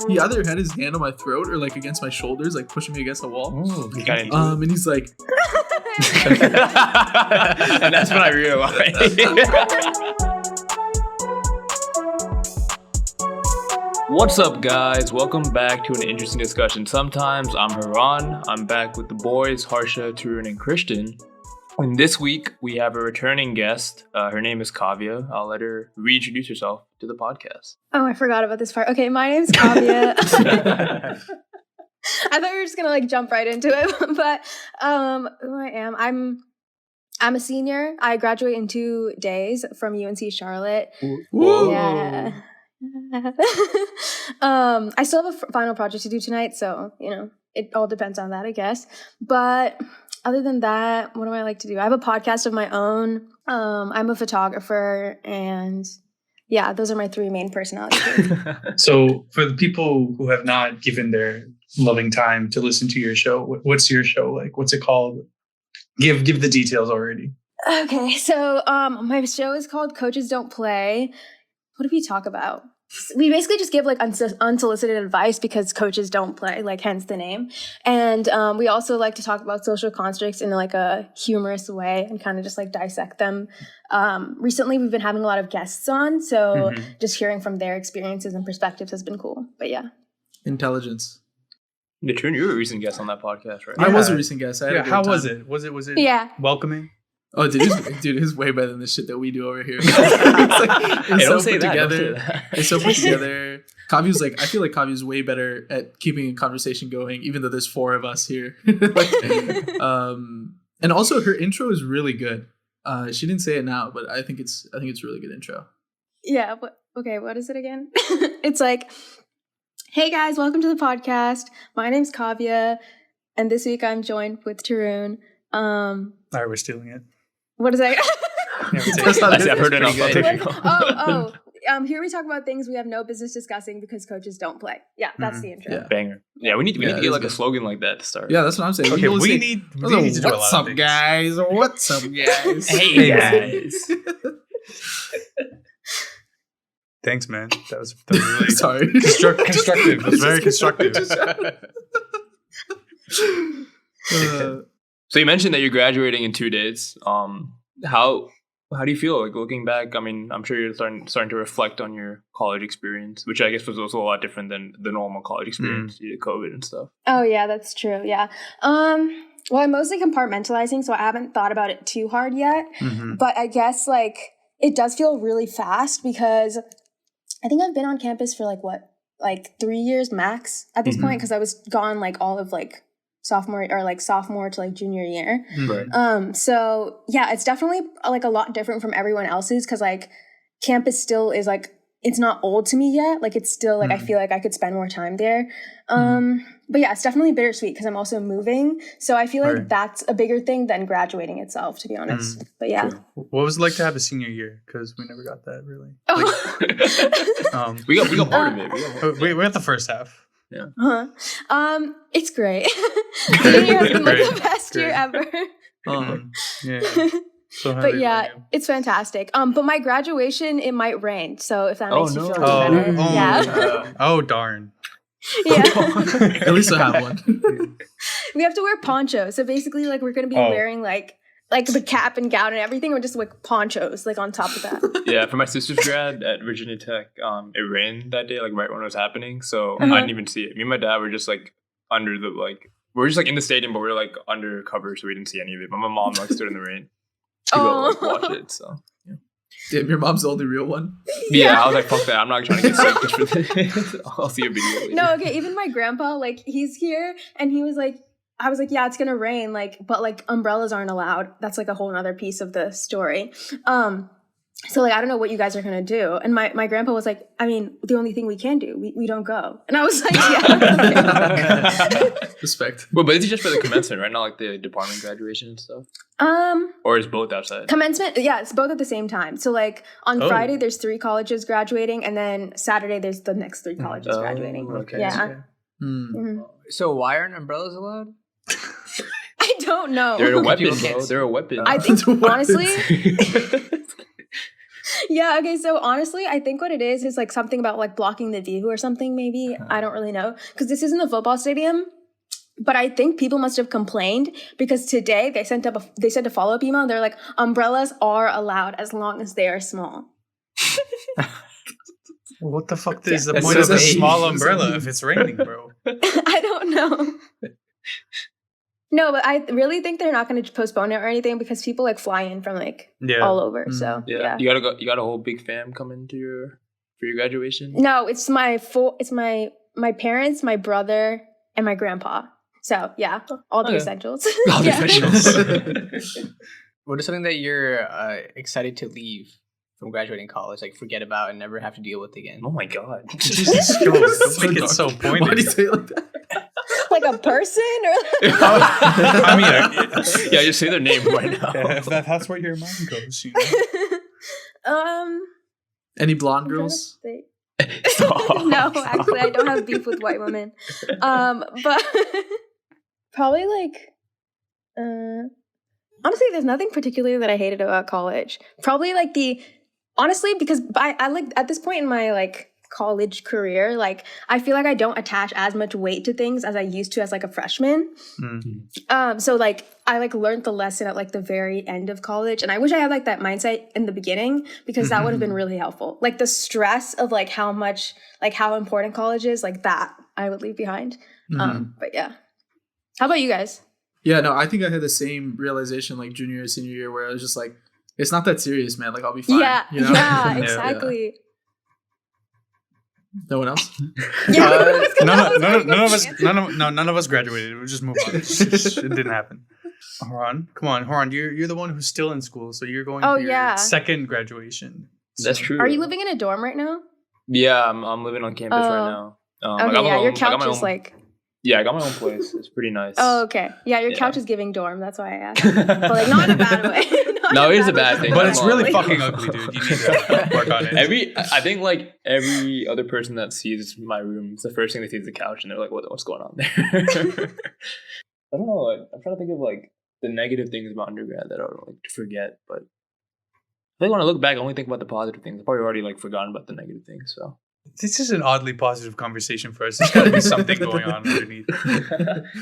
he either had his hand on my throat or like against my shoulders, like pushing me against the wall. He got into And he's like, and that's when I realized. What's up, guys? Welcome back to an interesting discussion. Sometimes I'm Haran. I'm back with the boys, Harsha, Truman, and Christian. And this week, we have a returning guest. Her name is Kavya. I'll let her reintroduce herself to the podcast. Oh, I forgot about this part. Okay, my name's Kavya. I thought we were just gonna like jump right into it, but who I am, I'm a senior. I graduate in 2 days from UNC Charlotte. whoa. Yeah. I still have a final project to do tonight, so it all depends on that, I guess. But other than that, what do I like to do? I have a podcast of my own. I'm a photographer, and yeah, those are my 3 main personalities. So for the people who have not given their loving time to listen to your show, what's your show like? What's it called? Give the details already. Okay, so my show is called Coaches Don't Play. What do we talk about? We basically just give like unsolicited advice because coaches don't play, like hence the name. And we also like to talk about social constructs in like a humorous way and kind of just like dissect them. Recently, we've been having a lot of guests on, so just hearing from their experiences and perspectives has been cool. But yeah. Intelligence. Yeah, Truman, you were a recent guest on that podcast, right? I was a recent guest. How was it? Was it Yeah. welcoming? Oh, dude, it's way better than the shit that we do over here. It's so put together. It's so put together. Kavya's like, I feel like Kavya's way better at keeping a conversation going, even though there's 4 of us here. And also her intro is really good. She didn't say it now, but I think it's a really good intro. Yeah. What is it again? It's like, hey guys, welcome to the podcast. My name's Kavya, and this week I'm joined with Tarun. All right, we're stealing it. What is that? I've heard enough. Here we talk about things we have no business discussing because coaches don't play. Yeah, that's the intro. Yeah. Banger. Yeah, we need to get like a slogan like that to start. Yeah, that's what I'm saying. Okay, we need to do a lot of What's up, things. guys? What's up, guys? Hey, guys. Thanks, man. That was really Sorry. constructive. It was very constructive. So you mentioned that you're graduating in 2 days. How do you feel like looking back? I mean, I'm sure you're starting to reflect on your college experience, which I guess was also a lot different than the normal college experience due to COVID and stuff. Oh yeah, that's true. Yeah. Well, I'm mostly compartmentalizing, so I haven't thought about it too hard yet. But I guess like it does feel really fast because I think I've been on campus for like 3 years max at this point, because I was gone like all of like sophomore to like junior year. Right. So yeah, it's definitely like a lot different from everyone else's, because like campus still is like, it's not old to me yet. Like it's still like I feel like I could spend more time there. But yeah, it's definitely bittersweet because I'm also moving. So I feel like that's a bigger thing than graduating itself, to be honest. But yeah. Cool. What was it like to have a senior year? Because we never got that really. We got part of it. We got the first half. Yeah. It's great. Senior has been like the best year ever. Yeah. So but yeah, it's fantastic. But my graduation, it might rain. So if that makes you feel any better. Yeah. Oh darn. Yeah. At least I have one. We have to wear ponchos. So basically like we're gonna be wearing like the cap and gown and everything, or just like ponchos like on top of that. Yeah, for my sister's grad at Virginia Tech, it rained that day, like right when it was happening. So I didn't even see it. Me and my dad were just like under the we were just like in the stadium, but we were like under cover, so we didn't see any of it. But my mom like stood in the rain to go like watch it. So yeah. Damn, your mom's the only real one. Yeah, I was like, fuck that. I'm not trying to get sick just for this. I'll see a video later. No, okay. Even my grandpa, like he's here, and he was like, I was like, yeah, it's gonna rain, like, but like umbrellas aren't allowed. That's like a whole other piece of the story. So like I don't know what you guys are gonna do. And my grandpa was like, I mean, the only thing we can do, we don't go. And I was like, yeah. Respect. Well, but it's just for the commencement, right? Not like the department graduation and stuff. Or is both outside? Commencement, yeah, it's both at the same time. So like on Friday there's 3 colleges graduating, and then Saturday there's the next 3 colleges graduating. Okay. Yeah. So why aren't umbrellas allowed? I don't know. They're a weapon, bro. They're a weapon. I think honestly, Yeah, okay, so honestly, I think what it is like something about like blocking the view or something, maybe. I don't really know. Because this isn't a football stadium. But I think people must have complained because today they sent a follow-up email and they're like, umbrellas are allowed as long as they are small. What the fuck is the point of a small umbrella if it's raining, bro? I don't know. No, but I really think they're not going to postpone it or anything because people like fly in from like all over. So yeah, you got a whole big fam coming to for your graduation. No, it's my parents, my brother, and my grandpa. So yeah, all the essentials. All the essentials. What is something that you're excited to leave from graduating college, like forget about and never have to deal with again? Oh my god! Jesus, don't make it so pointed. Why do you say it like that? Like a person, or I mean, yeah, just say their name right now. Yeah, if that's where your mind goes. Any blonde girls? No, actually, I don't have beef with white women. But probably like, honestly, there's nothing particularly that I hated about college. Probably like honestly, because I like at this point in my like college career, like I feel like I don't attach as much weight to things as I used to as like a freshman. So like I like learned the lesson at like the very end of college, and I wish I had like that mindset in the beginning because that would have been really helpful. Like the stress of like how important college is, like that I would leave behind. But yeah, how about you guys? Yeah, no, I think I had the same realization like junior, senior year where I was just like, it's not that serious, man. Like I'll be fine. Yeah, you know? yeah, exactly. Yeah. No one else? None of us graduated. We'll just move on. It didn't happen. Horan, come on, Horan. You're the one who's still in school, so you're going to your second graduation. That's true. Are you living in a dorm right now? Yeah, I'm living on campus right now. Your couch is like. Yeah, I got my own place. It's pretty nice. Oh, okay. Yeah, your couch is giving dorm. That's why I asked. But like, not in a bad way. No, it is a bad thing. But it's really fucking ugly, dude. You need to work on it. I think like every other person that sees my room, it's the first thing they see is the couch, and they're like, "What's going on there?" I don't know. Like, I'm trying to think of like the negative things about undergrad that I would like to forget. But I think when I look back, I only think about the positive things. I've probably already like forgotten about the negative things. So. This is an oddly positive conversation for us. There's got to be something going on underneath.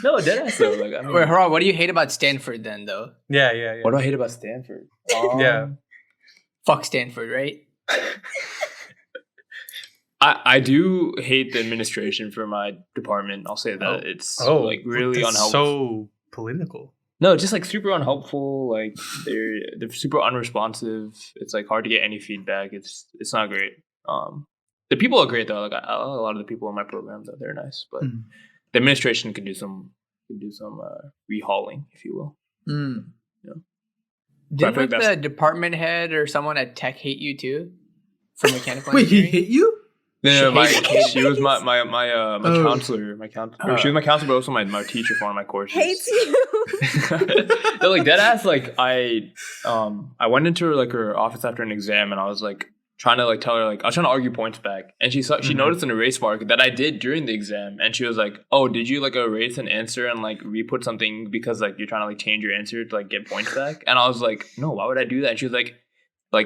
No, deadass though. Like, I mean, wait, Haran, what do you hate about Stanford then, though? Yeah. What do I hate about Stanford? Fuck Stanford, right? I do hate the administration for my department. I'll say that it's like really unhelpful. So political. No, just like super unhelpful. Like they're super unresponsive. It's like hard to get any feedback. It's not great. The people are great though. Like a lot of the people in my program, though, they're nice. But the administration could do some rehauling, if you will. Yeah. Didn't like the department head or someone at tech hate you too? For mechanical Wait, engineering? he hit you? No, she was my counselor. My counselor. She was my counselor, but also my teacher for one of my courses. Hates you. No, like dead ass. Like I went into her office after an exam, and I was like trying to like tell her like I was trying to argue points back, and she noticed an erase mark that I did during the exam, and she was like, "Oh, did you like erase an answer and like re-put something because like you're trying to like change your answer to like get points back?" And I was like, "No, why would I do that?" And she was like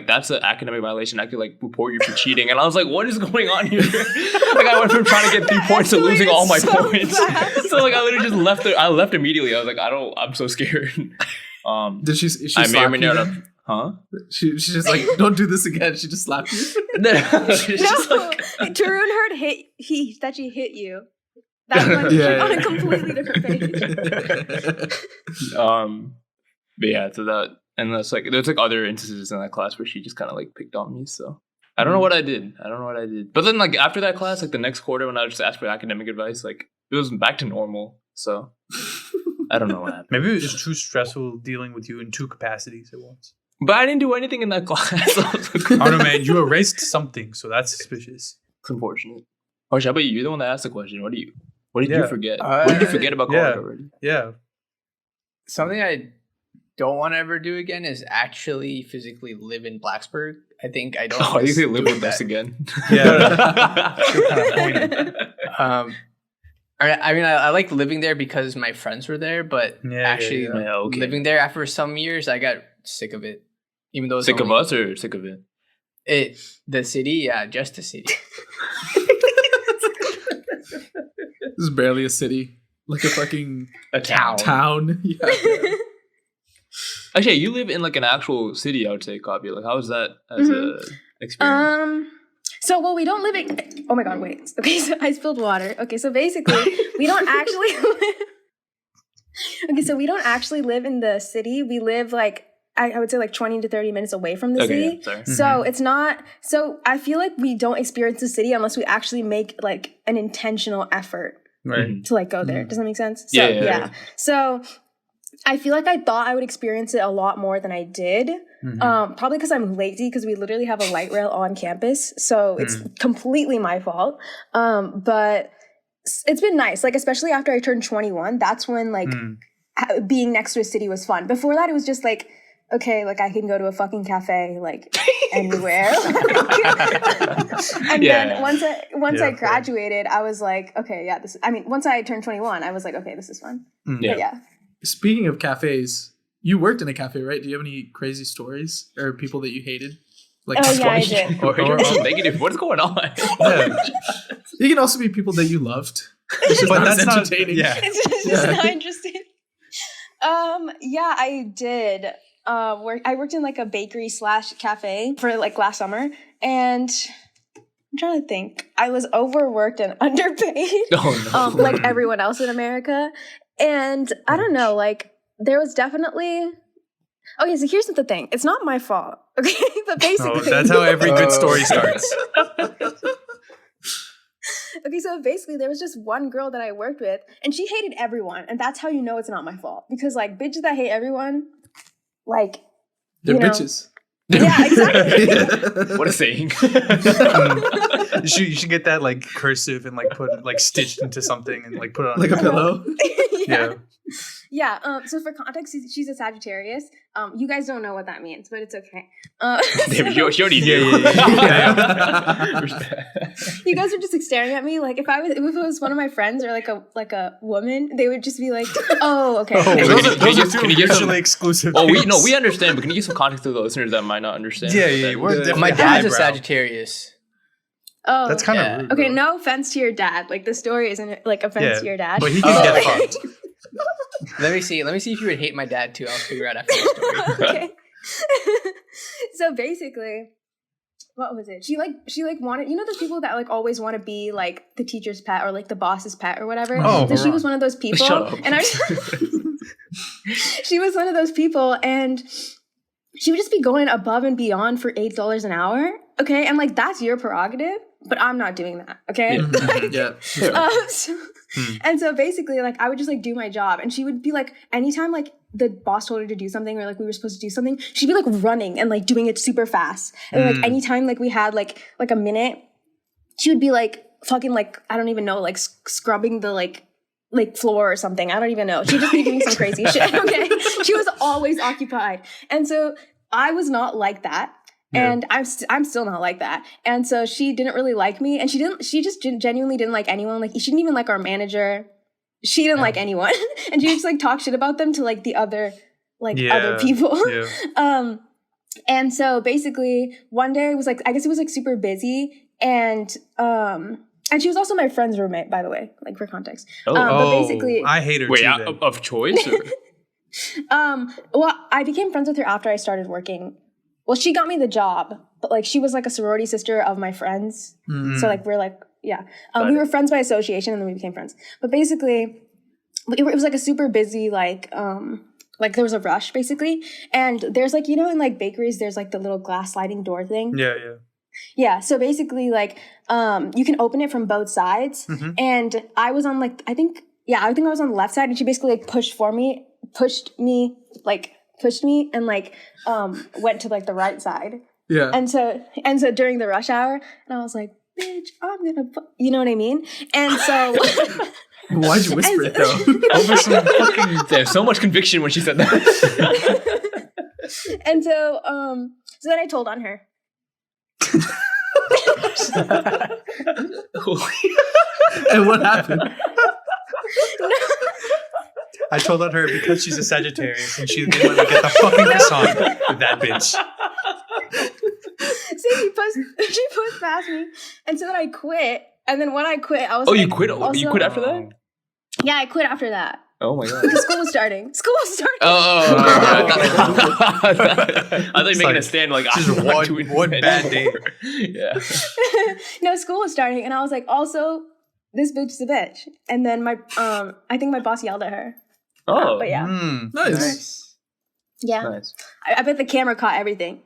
that's an academic violation. I could like report you for cheating. And I was like, what is going on here? Like I went from trying to get 3 points to losing all my points. So like I literally just left I left immediately. I was like, I'm so scared. Did she slap you? Huh? She's just like, don't do this again. She just slapped you. No, Tarun heard that she hit you. That's like on a completely different page. But yeah, so that. And there's like other instances in that class where she just kind of like picked on me. So I don't know what I did. But then like after that class, like the next quarter when I just asked for academic advice, like it was back to normal. So I don't know what happened. Maybe it was just too stressful dealing with you in 2 capacities at once. But I didn't do anything in that class. I don't know, man. You erased something, so that's suspicious. It's unfortunate. Harsh, how about you? You're the one that asked the question. What did you forget? What did you forget about college already? Yeah. Something I don't want to ever do again is actually physically live in Blacksburg. I think I don't. Oh, you can live with us again. Yeah. I mean, I like living there because my friends were there, but living there after some years, I got sick of it. Even though sick of us or sick of it? The city, yeah, just the city. This is barely a city. Like a fucking town. Yeah. Actually, you live in like an actual city, I would say, Kavi. Like, how is that as a experience? So, well, we don't live in... Oh my God, wait. Okay, so I spilled water. Okay, so basically, we don't actually live... Okay, so we don't actually live in the city. We live like, I would say like 20 to 30 minutes away from the city. Yeah, so it's not... So I feel like we don't experience the city unless we actually make like an intentional effort to like go there. Does that make sense? So, yeah. So... I feel like I thought I would experience it a lot more than I did. Probably because I'm lazy, because we literally have a light rail on campus. So it's completely my fault. But it's been nice. Like, especially after I turned 21, that's when like being next to a city was fun. Before that, it was just like, okay, like I can go to a fucking cafe like anywhere. And then once I graduated, I was like, okay, yeah, once I turned 21, I was like, okay, this is fun. But yeah. Speaking of cafes, you worked in a cafe, right? Do you have any crazy stories or people that you hated? Like, I did. Or negative. What's going on? It can also be people that you loved. It's just not entertaining. It's just not interesting. I did. I worked in like a bakery / cafe for like last summer, and I'm trying to think. I was overworked and underpaid, like everyone else in America. And I don't know, like, there was definitely... Okay, so here's the thing. It's not my fault, okay? But basically... that's how every good story starts. Okay, so basically, there was just one girl that I worked with, and she hated everyone. And that's how you know it's not my fault. Because, like, bitches that hate everyone, like, they're bitches. Yeah, exactly. What a saying. You should get that like cursive and like put it like stitched into something and like put it on like a pillow. Yeah. So for context, she's a Sagittarius. You guys don't know what that means, but it's okay. You already do. You guys are just like staring at me. Like if it was one of my friends or like a woman, they would just be like, "Oh, okay." Those are two mutually exclusive. Oh, we understand, but can you give some context to the listeners that might not understand? My dad's a Sagittarius. Oh, that's kind of rude. Okay. No offense to your dad. Like the story isn't like offense to your dad. But he can get fucked. Let me see if you would hate my dad too. I'll figure out after the story. Okay. So basically, what was it? She wanted, you know, those people that like always want to be like the teacher's pet or like the boss's pet or whatever. So she was one of those people. Shut up. And she was one of those people, and she would just be going above and beyond for $8 an hour. Okay, and like that's your prerogative, but I'm not doing that. Okay. And so basically, like, I would just, like, do my job. And she would be, like, anytime, like, the boss told her to do something or, like, we were supposed to do something, she'd be, like, running and, like, doing it super fast. And, like, anytime, like, we had, like a minute, she would be, like, fucking, like, I don't even know, like, scrubbing the, like floor or something. I don't even know. She'd just be doing some crazy shit, okay? She was always occupied. And so I was not like that. And I'm still not like that. And so she didn't really like me. And she just genuinely didn't like anyone. Like, she didn't even like our manager. She didn't like anyone. And she just like talk shit about them to like the other, other people. And so basically one day it was like, I guess it was like super busy. And she was also my friend's roommate, by the way, like for context. But basically, I hate her. Wait, of choice? Or? Well, I became friends with her after I started working. Well, she got me the job, but like she was like a sorority sister of my friends. So like we're like, we were friends by association, and then we became friends. But basically, it was like a super busy like there was a rush basically, and there's like, you know, in like bakeries there's like the little glass sliding door thing. Yeah. So basically, like you can open it from both sides, and I was on like I think I was on the left side, and she basically like pushed me and like went to like the right side. Yeah. And so during the rush hour, and I was like, bitch, I'm gonna you know what I mean? And so why'd you whisper it though? Over some fucking there's so much conviction when she said that. And so then I told on her. And what happened? I told on her because she's a Sagittarius and she didn't want to get the fucking croissant with that bitch. See, but asked me. And so then I quit. And then when I quit, I was you quit? You quit after that? Yeah, I quit after that. Oh my god. Because school was starting. Oh, I thought you were making a stand like just one bad day. Yeah. No, school was starting, and I was like, also, this bitch is a bitch. And then I think my boss yelled at her. Oh, but yeah, Nice. yeah. Nice. I bet the camera caught everything.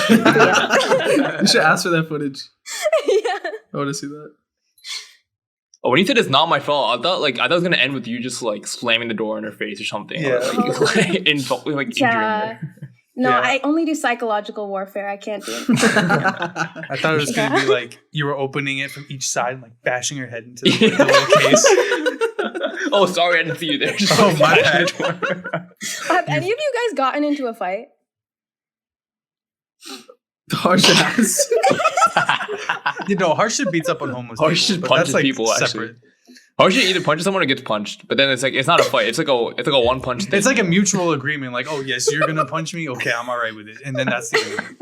You should ask for that footage. Yeah. I want to see that. Oh, when you said it's not my fault, I thought it was gonna end with you just like slamming the door in her face or something. Yeah. Or, injuring her. No, Yeah. I only do psychological warfare. I can't do it. I thought it was going to be like you were opening it from each side and like bashing her head into the little case. Oh, sorry, I didn't see you there. Oh, my bad. Have any of you guys gotten into a fight? Harsh ass. Harsha beats up on homeless Harsh people. just punches people, actually. Harsha either punches someone or gets punched, but then it's not a fight. It's like a one punch thing. It's like a mutual agreement. Like, oh yes, you're gonna punch me. Okay, I'm all right with it. And then that's the agreement.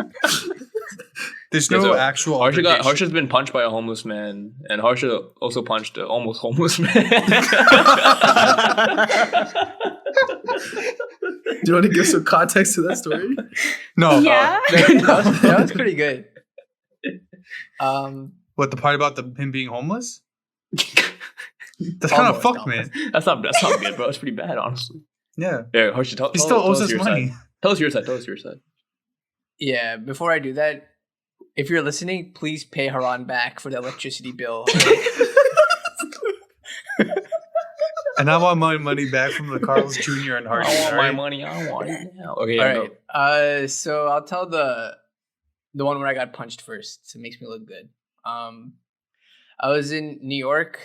There's no actual. Harsha's been punched by a homeless man, and Harsha also punched an almost homeless man. Do you want to give some context to that story? No. Yeah. That was pretty good. What, the part about him being homeless? That's kind of fucked, man. That's not good, bro. It's pretty bad, honestly. Yeah. Yeah, Harsha, He still owes us money. Tell us your side. Yeah, before I do that, if you're listening, please pay Haran back for the electricity bill. And I want my money back from the Carlos Jr. and Harsha. I want my money. I want it now. Okay. All right. So I'll tell the one where I got punched first. So it makes me look good. I was in New York,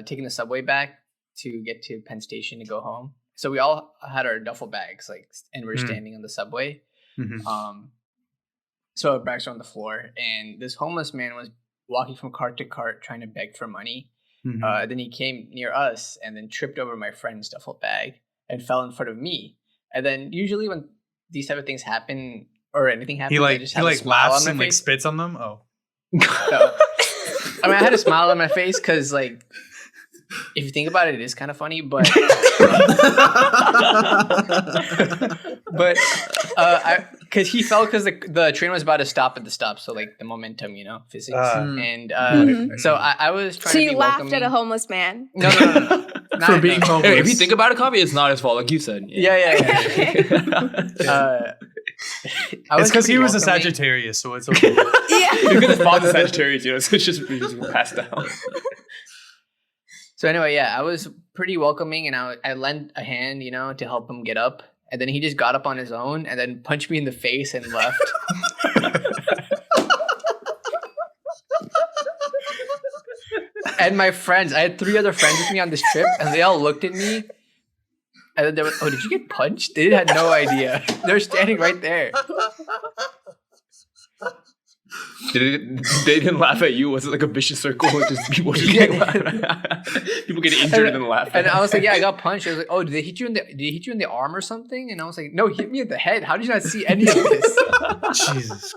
taking the subway back to get to Penn Station to go home. So we all had our duffel bags, and we were standing on the subway. Mm-hmm. So our bags were on the floor, and this homeless man was walking from cart to cart trying to beg for money. Mm-hmm. Then he came near us and then tripped over my friend's duffel bag and fell in front of me. And then usually when these type of things happen or anything happens, I just have a smile laughs on and my face. spits on them. Oh, No. I mean, I had a smile on my face because, if you think about it, it is kind of funny. But because he fell because the train was about to stop at the stop, so the momentum, physics, and so I was trying. So to you be laughed welcoming. at a homeless man? No. For being homeless. Hey, if you think about it, Kavi, it's not his fault, like you said. Yeah. it's because he was a Sagittarius, so it's okay. Yeah. You're gonna spot the Sagittarius, so it's just passed down. So anyway, yeah, I was pretty welcoming, and I lent a hand, to help him get up, and then he just got up on his own, and then punched me in the face and left. And my friends, I had 3 other friends with me on this trip, and they all looked at me, and then they were, "Oh, did you get punched?" They had no idea. They were standing right there. They didn't laugh at you? Was it like a vicious circle? Just people just getting people getting injured and then laugh. And I was like, "Yeah, I got punched." I was like, "Oh, did they hit you in the arm or something?" And I was like, "No, he hit me in the head. How did you not see any of this?" Jesus.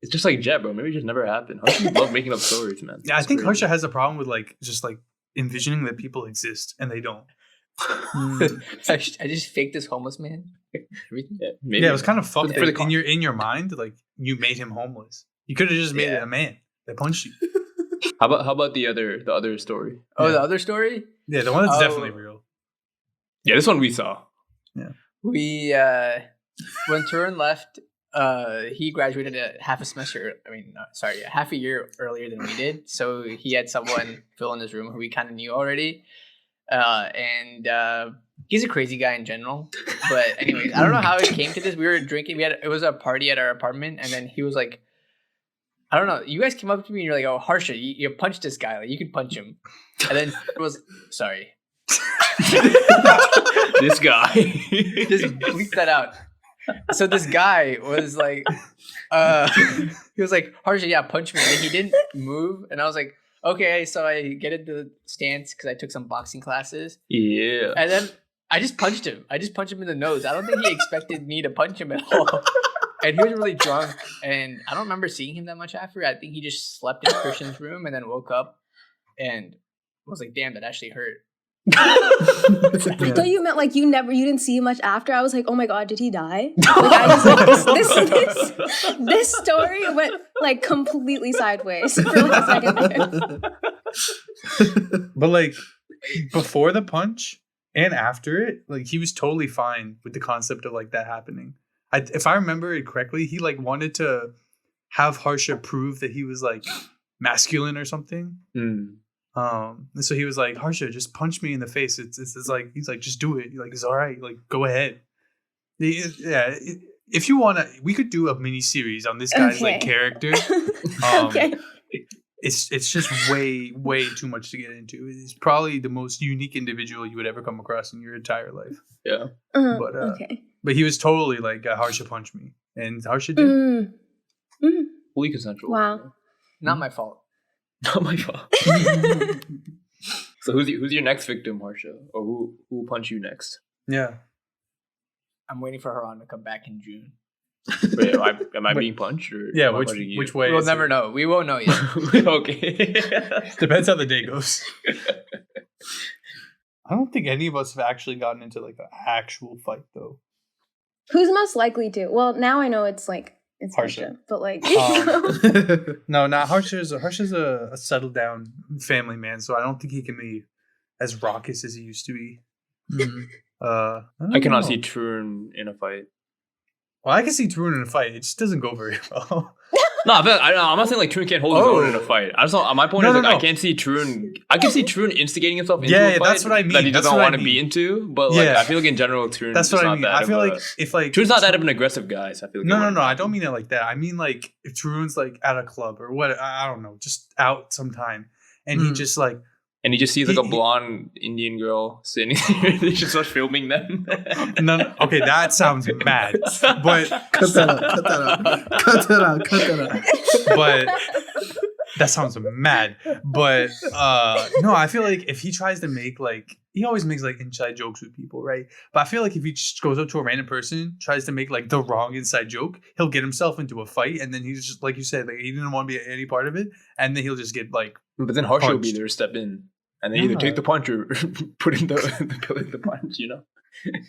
It's just like Jet, bro. Maybe it just never happened. Harsha love making up stories, man. Yeah, I think Harsha has a problem with just envisioning that people exist and they don't. I just faked this homeless man. Everything. Yeah, maybe. Yeah, it was kind of fucked. For the in your mind, you made him homeless. You could have just made it a man that punched you. How about the other story? Oh, the other story? Yeah, the one that's definitely real. Yeah, this one we saw. Yeah, we when Turan left, he graduated half a year earlier than we did. So he had someone fill in his room who we kind of knew already. And he's a crazy guy in general. But anyways, I don't know how it came to this. We were drinking. It was a party at our apartment, and then he was like, I don't know. You guys came up to me and you're like, "Oh, Harsha, you punched this guy. You can punch him." And then it was sorry. This guy. Just bleep that out. So this guy was like, he was like, "Harsha, yeah, punch me." And he didn't move, and I was like, "Okay." So I get into the stance because I took some boxing classes. Yeah. And then I just punched him. I just punched him in the nose. I don't think he expected me to punch him at all. And he was really drunk, and I don't remember seeing him that much after. I think he just slept in Christian's room and then woke up and was like, "Damn, that actually hurt." I thought you meant like you didn't see him much after. I was like, oh my god, did he die? Like, I was like, this story went like completely sideways for like a second there. But like before the punch and after it, like he was totally fine with the concept of like that happening. If I remember it correctly, he like wanted to have Harsha prove that he was like masculine or something. And so he was like, Harsha, just punch me in the face. It's like, he's like, just do it. Like, it's all right. Like, go ahead. Yeah. If you want to, we could do a mini series on this guy's like character. Okay. It's just way too much to get into. He's probably the most unique individual you would ever come across in your entire life. Yeah. But he was totally like, Harsha punched me. And Harsha did. Fully consensual. Wow. Not my fault. Not my fault. So who's your next victim, Harsha? Or who will punch you next? Yeah. I'm waiting for Haran to come back in June. Wait, am I being punched? Or yeah, which way? We'll never know. We won't know yet. Okay. Depends how the day goes. I don't think any of us have actually gotten into like an actual fight though. Who's most likely to? Well, now I know it's Harsha, but like no, Harsha's a settled down family man, so I don't think he can be as raucous as he used to be. I cannot see Truman in a fight. Well, I can see Truman in a fight. It just doesn't go very well. No, I'm not saying like Truman can't hold his own in a fight. I just don't, my point is like I can't see Truman. I can see Truman instigating himself into a fight. That's what I mean. That he doesn't want to be into. But like I feel like in general, Truman. That's what I mean. I feel like if like Truman's not that of an aggressive guy. So I feel like no. I don't mean it like that. I mean like if Truman's like at a club or what, I don't know, just out sometime, and he just like. And he just sees like a blonde Indian girl sitting there. He just starts filming them. No, okay, that sounds mad. But cut that out. But that sounds mad. But no, I feel like if he tries to make like he always makes like inside jokes with people, right? But I feel like if he just goes up to a random person, tries to make like the wrong inside joke, he'll get himself into a fight, and then he's just like you said, like he didn't want to be any part of it, and then he'll just get like. But then Harsha will be there to step in, and then either take the punch or put in the punch. You know.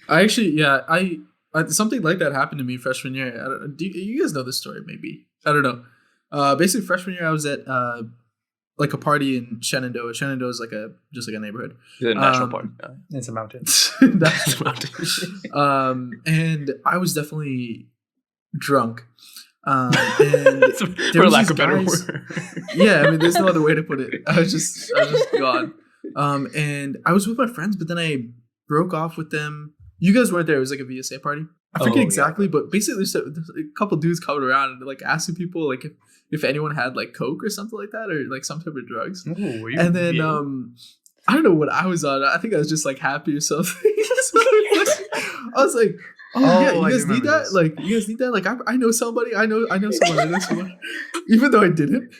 I actually, I something like that happened to me freshman year. Do you guys know this story? Maybe I don't know. Basically, freshman year, I was at like a party in Shenandoah. Shenandoah is just like a neighborhood. It's a national park. It's a mountain. That's a mountain. And I was definitely drunk. And for lack of better word. Yeah, I mean, there's no other way to put it. I was just gone. And I was with my friends, but then I broke off with them. You guys weren't there. It was like a VSA party. I forget exactly, but basically there's a couple dudes coming around and like asking people like if anyone had like coke or something like that or like some type of drugs. Ooh, and then I don't know what I was on. I think I was just like happy or something. I was like, you guys need that? This. Like, you guys need that? Like, I know somebody. I know someone. Even though I didn't.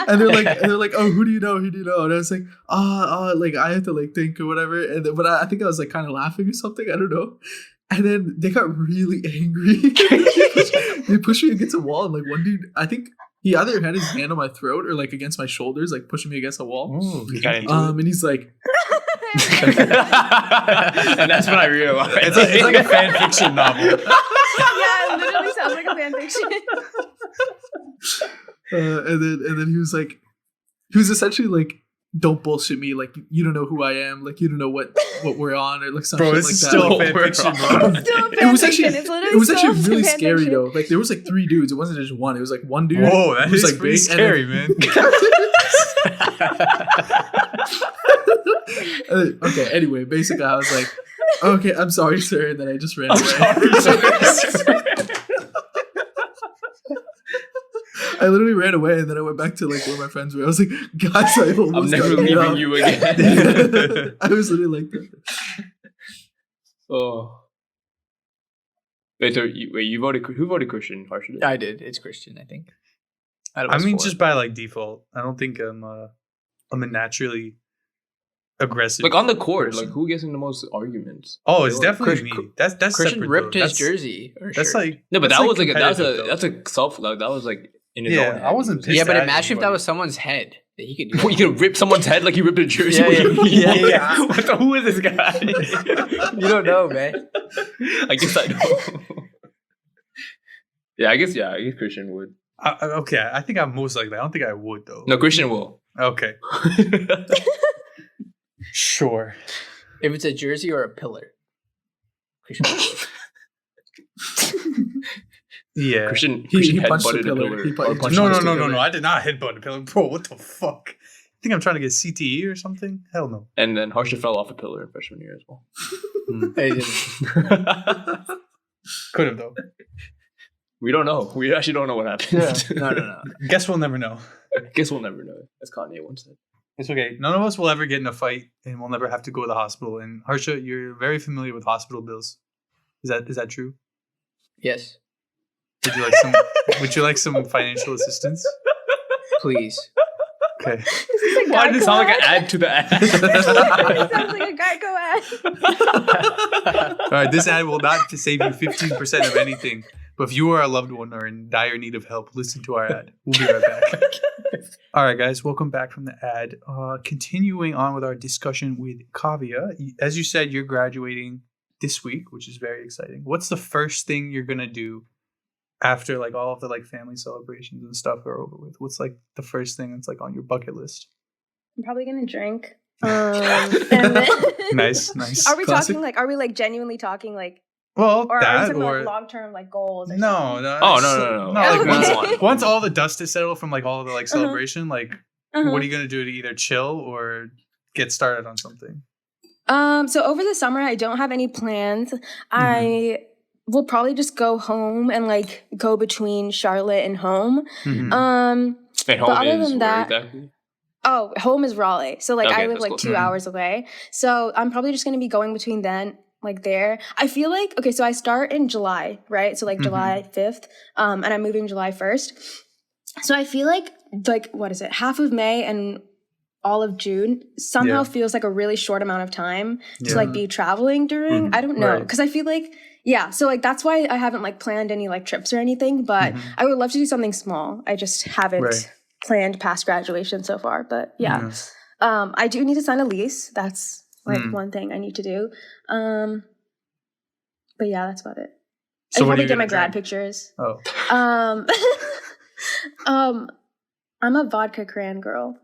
And they're like, oh, who do you know? Who do you know? And I was like, like I have to like think or whatever. And then, but I think I was like kind of laughing or something. I don't know. And then they got really angry. They pushed me against a wall, and like one dude, I think he either had his hand on my throat or like against my shoulders, like pushing me against a wall. Ooh, and he's like. And that's when I realized it's like a fan fiction novel. Yeah, it literally sounds like a fan fiction. And then he was essentially like, don't bullshit me, like you don't know who I am, like you don't know what we're on or like something like that. Bro, it's still a fan fiction, bro. It's still a fan fiction. It was actually really scary though. Like there was like 3 dudes. It wasn't just one. It was like one dude. Whoa, that was is like pretty big, scary, man. Okay, anyway, basically I was like, okay, I'm sorry, sir, and then I just ran away. I literally ran away, and then I went back to like where my friends were. I was like, guys, I'm never leaving you again. I was literally like that. Oh. Wait, so you voted? Who voted Christian? Harsha? I did. It's Christian, I think. I mean, just by like default. I don't think I'm a naturally aggressive. Like on the court, like who gets in the most arguments? Oh, it's definitely me. That's Christian separate, ripped though. his jersey. That's shirt. like No, but that's that like was like competitive, that's a self like that was like in his own head. I wasn't pissed. Yeah, but at imagine if that anybody. was someone's head. That he could do. You could rip someone's head like he ripped a jersey. Yeah. Who is this guy? You don't know, man. I guess I know. I guess Christian would. Okay, I think I'm most likely. I don't think I would though. No, Christian will. Okay. Sure. If it's a jersey or a pillar. Christian will. Yeah. Christian He punched headbutted the a pillar. pillar. He punched No. the pillar. I did not headbutt a pillar. Bro, what the fuck? You think I'm trying to get CTE or something? Hell no. And then Harsha fell off a pillar in freshman year as well. Hey, didn't. Could have though. We don't know. We actually don't know what happened. No. Guess we'll never know. Guess we'll never know. As Kanye once said. It's okay. None of us will ever get in a fight, and we'll never have to go to the hospital. And Harsha, you're very familiar with hospital bills. Is that true? Yes, Would you like some financial assistance? please. Okay. Why did it sound like an ad to the ad? It sounds like a Geico ad. All right. This ad will not save you 15% of anything. But if you or a loved one are in dire need of help, listen to our ad. We'll be right back. All right, guys. Welcome back from the ad. Continuing on with our discussion with Kavya. As you said, you're graduating this week, which is very exciting. What's the first thing you're going to do after like all of the like family celebrations and stuff are over with? What's like the first thing that's like on your bucket list? I'm probably gonna drink. And then Nice. Are we Classic. talking like? Are we like genuinely talking like? Well, Or are we that talking or like long term like goals? Or no. Oh, no. Like, Okay. once all the dust is settled from like all of the like celebration, like Uh-huh. what are you gonna do to either chill or get started on something? So over the summer, I don't have any plans. I will probably just go home and like go between Charlotte and home. Mhm. And But home other is than where that- exactly? Oh, home is Raleigh. So like Okay, I live that's like cool. 2 hours away. So I'm probably just gonna be going between then, like there. I feel like okay, so I start in July, right? So like July 5th. And I'm moving July 1st. So I feel like what is it? Half of May and all of June somehow Yeah. feels like a really short amount of time to Yeah. like be traveling during. Mhm. I don't know. Right. Because I feel like so like that's why I haven't like planned any like trips or anything, but I would love to do something small. I just haven't Right. planned past graduation so far. But yeah. I do need to sign a lease. That's like one thing I need to do. But yeah, that's about it. So I what are probably you get my gonna grad drink? pictures. Oh, I'm a vodka cran girl.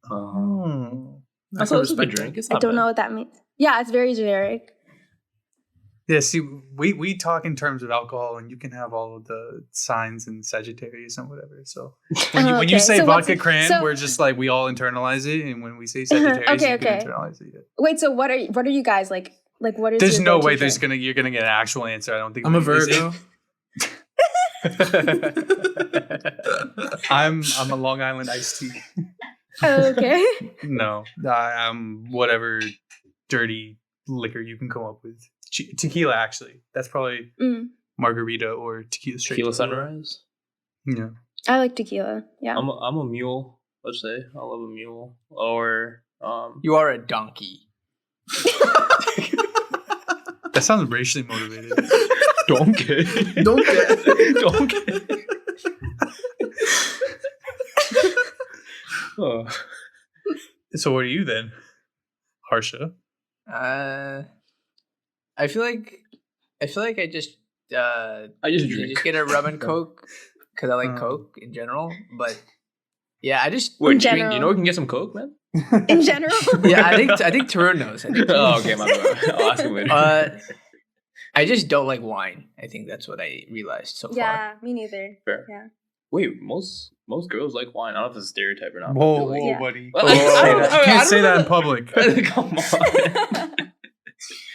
I thought it was a good drink. It's I not don't bad. know what that means. Yeah, it's very generic. yeah. See, we talk in terms of alcohol, and you can have all of the signs in Sagittarius and whatever. So when you Okay, say so what's vodka it- cran, so- we're just like we all internalize it, and when we say Sagittarius, Okay, you can okay. internalize it. Yeah. Wait, so what are you guys like? Like what is? There's your no go-to way drink? you're gonna get an actual answer. I don't think I'm a Is it- Virgo. I'm a Long Island iced tea. Okay. No, I'm whatever dirty liquor you can come up with. Tequila, actually, that's probably margarita or tequila straight. Tequila sunrise. Yeah. I like tequila. Yeah. I'm a mule. Let's say I love a mule or You are a donkey. That sounds racially motivated. donkey. Donkey. Oh. So what are you then, Harsha? I feel like I just I just you drink. just get a rum and coke because I like Coke in general. But yeah, I just Wait, In do you general. know we can get some Coke, man? In general. yeah, I think Tarun knows. I think Oh, okay, my bad. I'll ask him later. I just don't like wine. I think that's what I realized so far. Yeah, me neither. Fair. Yeah. Wait, most girls like wine. I don't know if it's a stereotype or not. but I Whoa, feel like- Yeah. buddy! Well, Whoa, I don't- you I can't don't say that know. in public. Come on.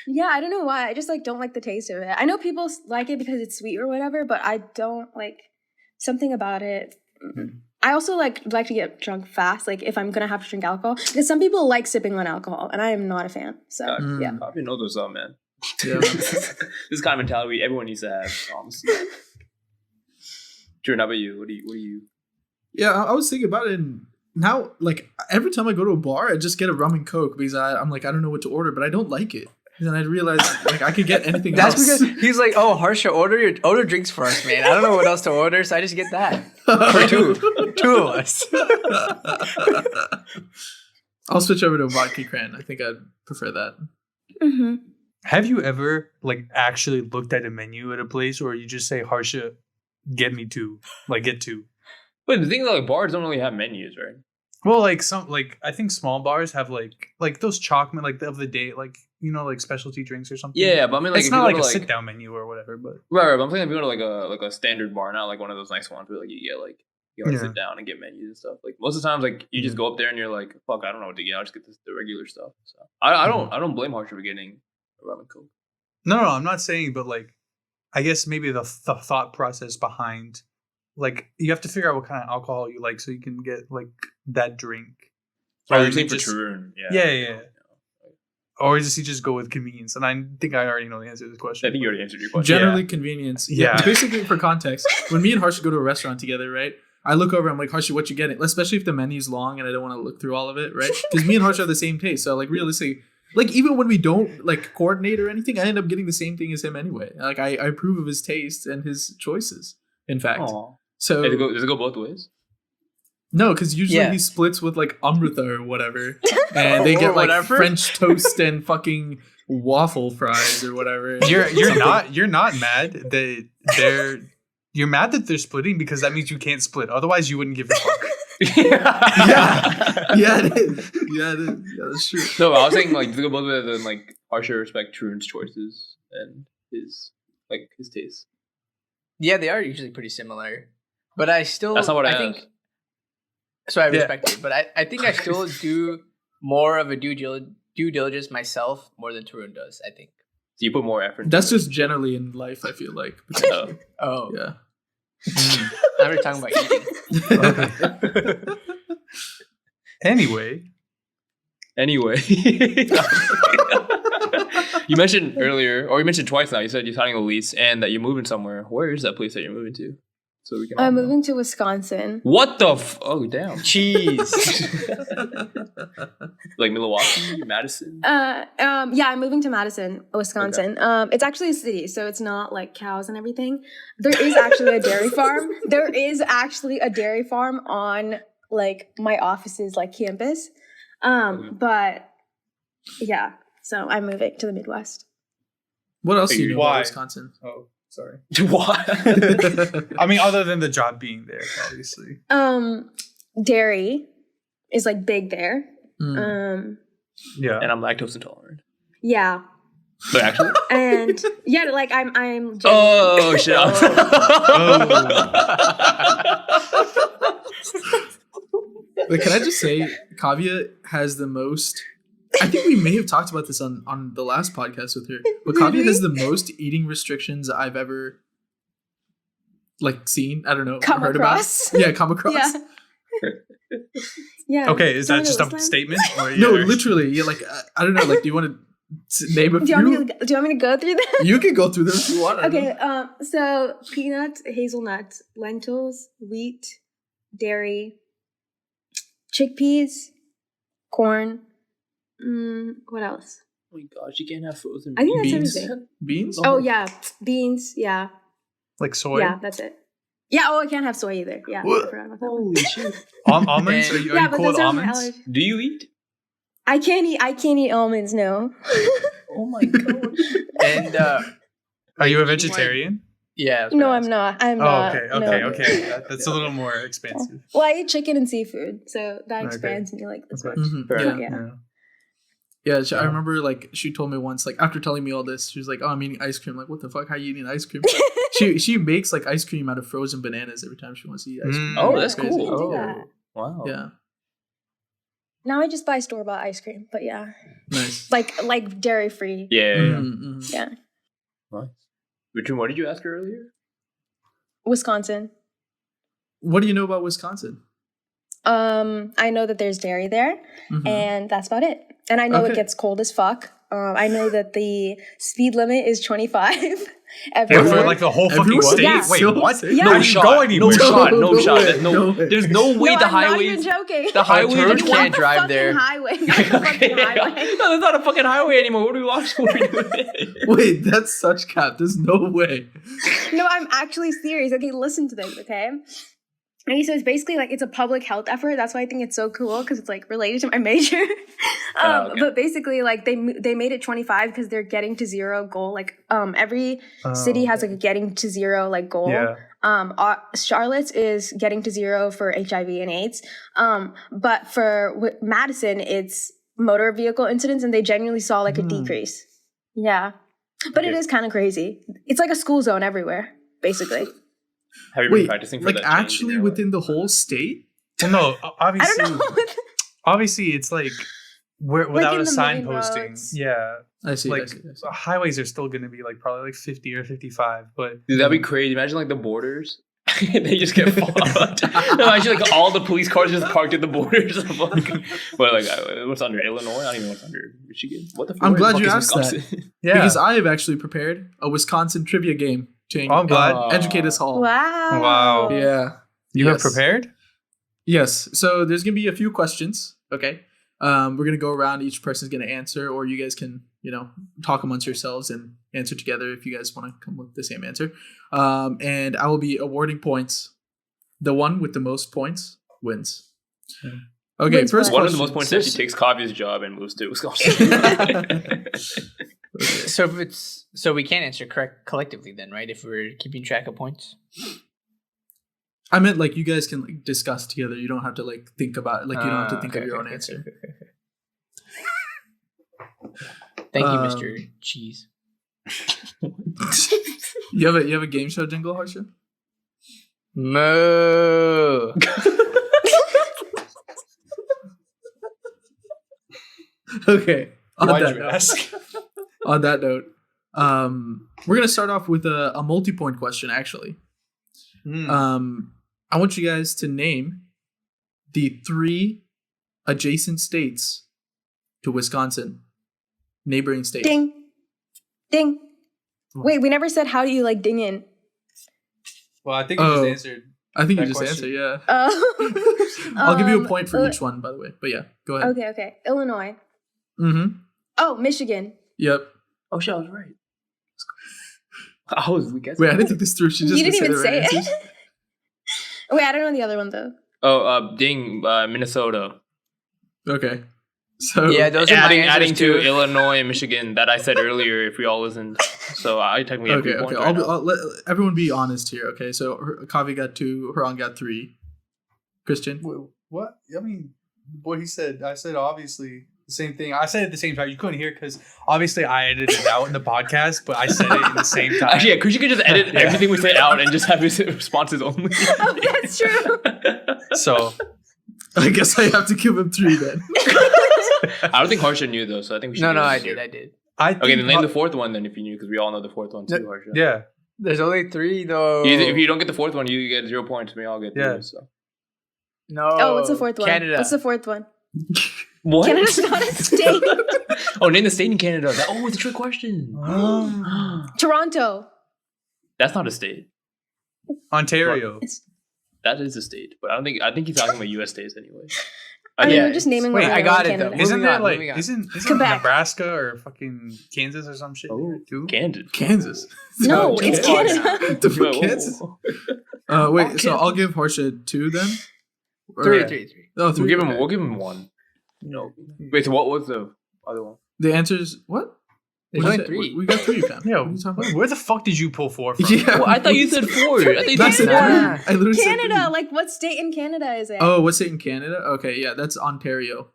Yeah, I don't know why. I just like don't like the taste of it. I know people like it because it's sweet or whatever, but I don't like something about it. I also like to get drunk fast, like if I'm gonna have to drink alcohol, because some people like sipping on alcohol, and I am not a fan. So yeah. Probably know those up, man. Yeah. This kind of mentality everyone needs to have. Honestly. Drew, how about you? What do you? Yeah, I was thinking about it, and now, like every time I go to a bar, I just get a rum and coke because I'm like, I don't know what to order, but I don't like it. And then I realized like I could get anything else. That's because he's like, oh, Harsha, order drinks for us, man. I don't know what else to order, so I just get that for two of us. I'll switch over to vodka cran. I think I'd prefer that. Mm-hmm. Have you ever like actually looked at a menu at a place, or you just say, Harsha, get me two, like get two? But the thing is, like, bars don't really have menus, right? Well, like I think small bars have like those chocolate like of the day, like like specialty drinks or something. Yeah, but I mean, like, it's if not you like go a to, sit down menu or whatever. But right. But I'm saying if you go to like a standard bar, not like one of those nice ones where like you get like sit down and get menus and stuff. Like most of the times, like you just go up there and you're like, fuck, I don't know what to get. I'll just get the regular stuff. So I don't blame Harsha for getting a rum and coke. No, I'm not saying, but like I guess maybe the thought process behind. Like you have to figure out what kind of alcohol you like so you can get like that drink. Oh, you're saying for Truman. Yeah. Or does he just go with convenience? And I think I already know the answer to this question. I think you already answered your question. Generally convenience. Yeah. Basically, for context, when me and Harsha go to a restaurant together, right? I look over, I'm like, Harsha, what you getting? Especially if the menu's long and I don't want to look through all of it, right? Because me and Harsha have the same taste. So like realistically, like even when we don't like coordinate or anything, I end up getting the same thing as him anyway. Like I approve of his taste and his choices, in fact. Aww. So does it go both ways? No, because usually he splits with like Amrita or whatever, and they get like French toast and fucking waffle fries or whatever. You're not mad that you're mad that they're splitting because that means you can't split. Otherwise, you wouldn't give a fuck. Yeah, it is. Yeah, that's true. No, I was saying like to go both ways, then like Harsha respect Truman's choices and his taste. Yeah, they are usually pretty similar, but I still that's not what I think. asked. So I respect it, but I think I still do more of a due diligence myself more than Truman does, I think. So you put more effort into That's just generally in life, I feel like. Oh. Yeah. Now we're talking about eating. Anyway. You mentioned earlier, or you mentioned twice now, you said you're signing a lease and that you're moving somewhere. Where is that place that you're moving to? So we can. I'm moving to Wisconsin. What the? Oh, damn! Jeez. Like Milwaukee, Madison. Yeah, I'm moving to Madison, Wisconsin. Okay. It's actually a city, so it's not like cows and everything. There is actually a dairy farm. There is actually a dairy farm on like my office's like campus. But yeah, so I'm moving to the Midwest. What else do you know about Wisconsin? Oh. Sorry. Why? I mean, other than the job being there, obviously. Dairy is like big there. Yeah. And I'm lactose intolerant. Yeah. But actually? And yeah, like I'm oh shit. Wait, can I just say Kavya has the most, I think we may have talked about this on the last podcast with her, but Kavya has the most eating restrictions I've ever like seen. I don't know. Come heard across. About. Yeah, come across. Yeah. Okay, is that just a statement? Or no, literally. Yeah, like I don't know. Like, do you want to name a few? Do you want me to go through them? You can go through them if you want. Okay. So peanuts, hazelnuts, lentils, wheat, dairy, chickpeas, corn. What else? Oh my gosh, you can't have frozen I think that's beans. everything. Beans? Oh yeah, beans. Yeah. Like soy? Yeah, that's it. Yeah. Oh, I can't have soy either. Yeah. I forgot about that. Holy shit! Almonds? Are you but cool with those are my almonds? allergies. Do you eat? I can't eat almonds. No. Oh my gosh! And are you a vegetarian? Yeah. No, I'm not. I'm not. Okay. That's a little more expansive. Well, I eat chicken and seafood, so that expands me like this much. Mm-hmm. Yeah, I remember like she told me once, like after telling me all this, she was like, "Oh, I'm eating ice cream." Like, what the fuck? How are you eating ice cream? she makes like ice cream out of frozen bananas every time she wants to eat ice cream. Oh, that's crazy. cool. Do that. Wow. Yeah. Now I just buy store-bought ice cream, but yeah, Nice. like dairy-free. Yeah. Mm-hmm. Yeah. Nice. Richard, what did you ask her earlier? Wisconsin. What do you know about Wisconsin? I know that there's dairy there, and that's about it. And I know it gets cold as fuck. I know that the speed limit is 25 For everywhere. like the whole fucking Everywhere? state. Yeah. Wait, what? Yeah. How No do you shot. go anymore? No shot. No No shot. way. There's no. No way. There's no way No, the I'm not highways. even joking. The highways turn are It's can't not the drive fucking there. highway. Not the fucking highway. No, that's not a fucking highway anymore. What are we watching? What are we doing? Wait, that's such cap. There's no way. No, I'm actually serious. Okay, listen to this, okay? Okay, so it's basically like it's a public health effort. That's why I think it's so cool because it's like related to my major. Okay. But basically, like they made it 25 because they're getting to zero goal. Like every city has like a getting to zero like goal. Yeah. Charlotte's is getting to zero for HIV and AIDS. But for Madison, it's motor vehicle incidents, and they genuinely saw like a decrease. Yeah, but it is kind of crazy. It's like a school zone everywhere, basically. Have you been Wait, practicing for like that change in actually your within the whole state? Well, no, I obviously, don't know. obviously, it's like without in a the main signposting. roads. Yeah, I see. I like see. highways are still going to be like probably like 50 or 55, but Dude, that'd be crazy. Imagine like the borders. They just get fucked. Imagine like all the police cars just parked at the borders of like, but like what's under Illinois? I don't even know what's under Michigan. What the fuck? I'm glad fuck you is asked Wisconsin? yeah. Because I have actually prepared a Wisconsin trivia game to I'm glad. educate us all. Wow. Wow. Yeah. You Yes. have prepared? Yes. So there's gonna be a few questions. Okay. We're gonna go around. Each person's gonna answer, or you guys can, talk amongst yourselves and answer together if you guys want to come with the same answer. And I will be awarding points. The one with the most points wins. Okay. Wins First what? One of the question. most points actually takes Kavya's job and moves to Wisconsin. So if it's we can't answer correct collectively then, right? If we're keeping track of points. I meant like you guys can like discuss together. You don't have to like think about it. Like you don't have to think Okay, of your okay, own answer. okay. Thank you, Um, Mr. Cheese. You have a game show jingle, Harsha? Moo. Okay. On Why'd that you note, ask? on that note, we're gonna start off with a multi-point question. Actually, I want you guys to name the 3 adjacent states to Wisconsin, neighboring states. Ding. Ding. Wait, we never said how do you like ding in. Well, I think you Oh. just answered. I think you That just question. answered. Yeah, Oh. I'll give you a point for each one, by the way. But yeah, go ahead. Okay. Illinois. Mm-hmm. Oh, Michigan. Yep. Oh shit, I was right. I was guessing. Wait, I didn't think this through. She just You didn't said even the say right it. answers. Wait, I don't know the other one though. Oh, ding, Minnesota. Okay. So Yeah, those are my Adding answers to too. Illinois and Michigan that I said earlier. If we all listened, so I technically have 3 Okay. points right now. I'll let everyone be honest here. Okay. So Kavi got 2. Haran got 3. Christian. Wait, what? I mean, what he said. I said obviously the same thing. I said it at the same time. You couldn't hear because obviously I edited it out in the podcast, but I said it in the same time. Actually, yeah, Christian could just edit everything we say out and just have his responses only. Oh, that's true. So I guess I have to give him 3 then. I don't think Harsha knew though, so I think we should. No, give him I 0. did. I think Okay, then name the 4th one then if you knew, because we all know the 4th one too, No, Harsha. Yeah. There's only 3 though. If you don't get the 4th one, you get 0 points. We all get 3. Yeah. So. No. Oh, what's the 4th one? Canada. What's the 4th one? What? Canada's not a state. Oh, name the state in Canada. It's a trick question. Toronto. That's not a state. Ontario. That is a state, but I think he's talking about U.S. states anyway. I mean, Yeah, we're just naming wait, what we I know got in it, though. Canada. Isn't Moving there on, like moving on. isn't Quebec. Nebraska or fucking Kansas or some shit here too? Kansas. Kansas. No, Okay. it's Canada. The fuck, Kansas? Wait, Oh, so I'll give Harsha 2 then? Or- 3. Oh, 3. We'll give him 1. No. Wait, so what was the other one? The answer's what? There's What'd only you say? 3. We got 3, fam. Yeah. What are you talking about? Where the fuck did you pull 4 from? Yeah. Well, I thought you said 4. I thought you That's said it. four. Nah. I literally said Canada. 3. Like, what state in Canada is it? Oh, what's it in Canada? Okay, yeah, that's Ontario.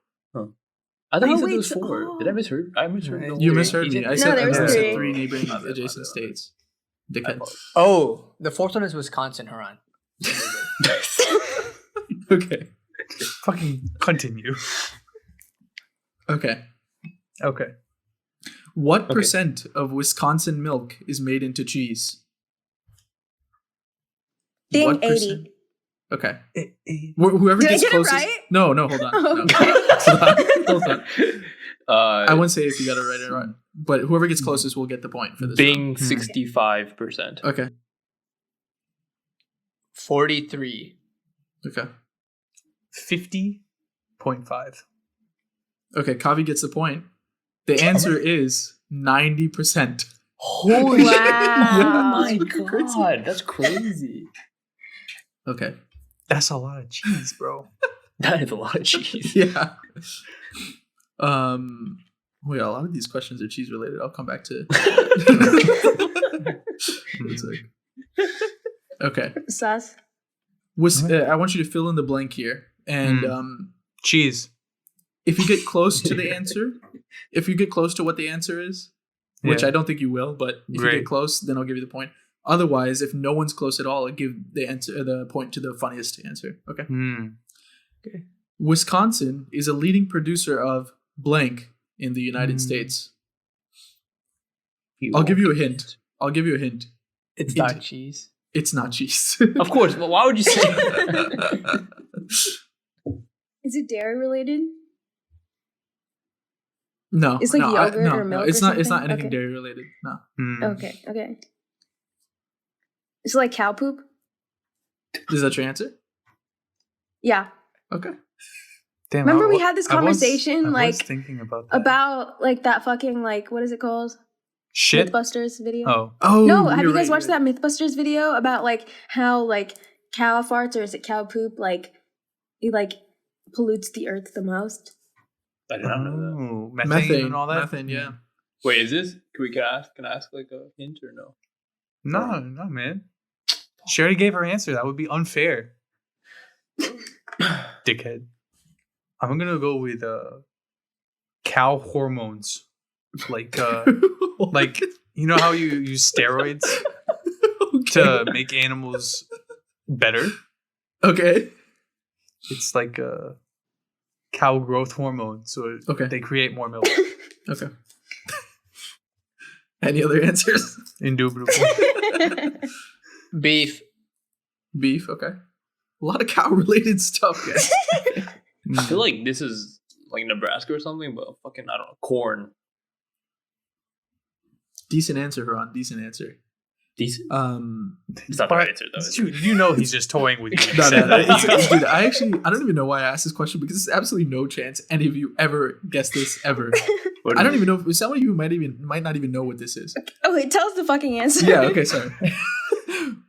I thought you Oh, said wait, there was so- 4. Did I misheard? I misheard. the You whole misheard thing. me. I No, said there was I said 3. 3 neighboring My bad, adjacent my bad. states. Dickhead. Oh, the 4th one is Wisconsin, Haran. Okay. Fucking continue. Okay. Okay. What Okay. percent of Wisconsin milk is made into cheese? Ding, What 80. Okay. Whoever Did I gets get it closest. right? No, hold on. No. Okay. Hold on. I wouldn't say if you got it right or not, but whoever gets closest will get the point for this. Bing 65%. Okay. 43. Okay. 50.5. Okay. Kavi gets the point. The answer is 90%. Holy Wow. shit. Yeah, Oh my crazy. god, that's crazy. Okay. That's a lot of cheese, bro. That is a lot of cheese. Yeah. Well, yeah, a lot of these questions are cheese related. I'll come back to. Okay. Sus. I want you to fill in the blank here, and Cheese. if you get close to the answer, if you get close to what the answer is, which I don't think you will, but if you get close, then I'll give you the point. Otherwise, if no one's close at all, I'll give the point to the funniest answer. Okay. Okay. Wisconsin is a leading producer of blank in the United States. I'll give you a hint. It's not cheese. It's not cheese. Of course. Well, why would you say that? Is it dairy related? No. It's like yogurt or milk. It's or not. It's not something? anything Okay. dairy related. No. Okay. Is it like cow poop? Is that your answer? Yeah. Okay. Damn, Remember we had this I was conversation thinking about that. about like that fucking like what is it called? Shit. Mythbusters video. Oh. No, have you you're guys right, watched that Mythbusters video about like how like cow farts or is it cow poop like it like pollutes the earth the most? I did not know that. Oh, Methane and all that. Methane, yeah. Wait, is this? Can I ask like a hint or no? No, man. She already gave her answer. That would be unfair. Dickhead. I'm gonna go with cow hormones. Like like you know how you use steroids to make animals better? Okay. It's like cow growth hormone, so they create more milk. Okay. Any other answers? Indubitably. Beef. Beef. Okay. A lot of cow-related stuff, guys. I feel like this is like Nebraska or something, but fucking I don't know, corn. Decent answer, Haran. Decent answer. Decent. It's not the right answer though. Dude, you know he's just toying with you. No. Dude, I don't even know why I asked this question because there's absolutely no chance any of you ever guess this ever. I don't even know if some of you might not even know what this is. Oh wait, tell us the fucking answer. Yeah, okay, sorry.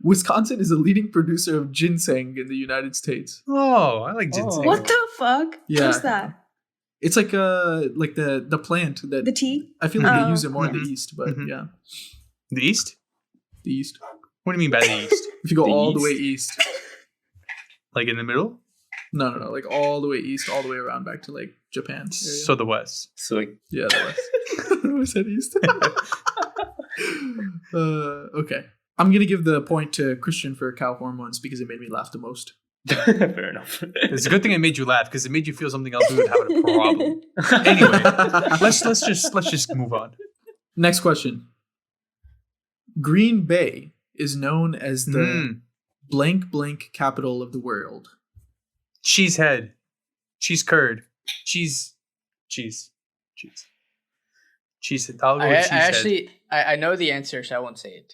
Wisconsin is a leading producer of ginseng in the United States. Oh, I like ginseng. What the fuck? Yeah. What's that? It's like the plant that The tea? I feel like they use it more in the East, but yeah. The East? The East. What do you mean by the East? If you go The all East? the way east. Like in the middle? No, like all the way east, all the way around back to like Japan area. So the West. So like Yeah, the West. I said east. Okay. I'm gonna give the point to Christian for cow hormones because it made me laugh the most. fair enough. It's a good thing it made you laugh because it made you feel something else we would have a problem. Anyway, let's just move on. Next question. Green Bay is known as the blank capital of the world. Cheese head, cheese curd, cheese. I'll go with cheese head. I know the answer, so I won't say it.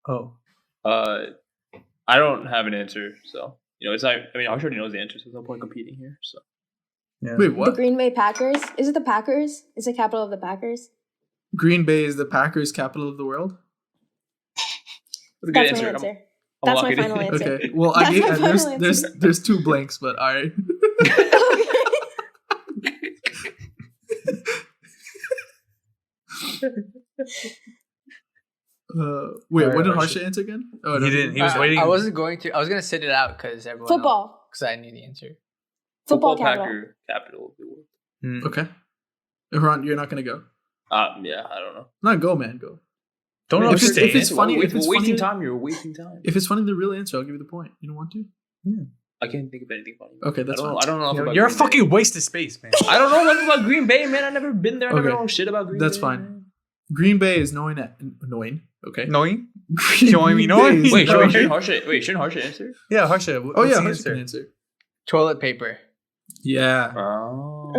Oh, I don't have an answer, so it's not. I mean, Harsh already knows the answer, so there's no point competing here. So yeah. Wait, The what? Green Bay Packers? Is it the Packers? Is the capital of the Packers? Green Bay is the Packers' capital of the world? that's a good That's answer. my answer. I'm That's my locking it final in. answer. Okay. Well, That's my final there's two blanks, but all right. Wait, Alright, what did Harsha. Harsha answer again? Oh, He didn't. He was waiting. I wasn't going to. I was going to sit it out because everyone. Football. Because I knew the answer. Football capital. Packer capital of the world. Okay. Ron, you're not gonna go. Yeah, I don't know. Not go, man. Go. Don't If it's- overstay if it's it. funny- We're if it's wasting funny- time. You're wasting time. If it's funny, the real answer, I'll give you the point. You don't want to? I can't think of anything funny. Okay, that's fine. I don't know. enough about You're a Green Bay. fucking waste of space, man. I don't know enough about Green Bay, man. I've never been there. I never Okay. know shit about Green That's Bay. fine. Man. Green Bay is annoying. Okay. Knowing? Green me knowing? Bay is Wait, annoying. shouldn't Harsha answer? Yeah, Harsha. Oh yeah, what's Harsha the can answer? answer. Toilet paper. Yeah. Oh.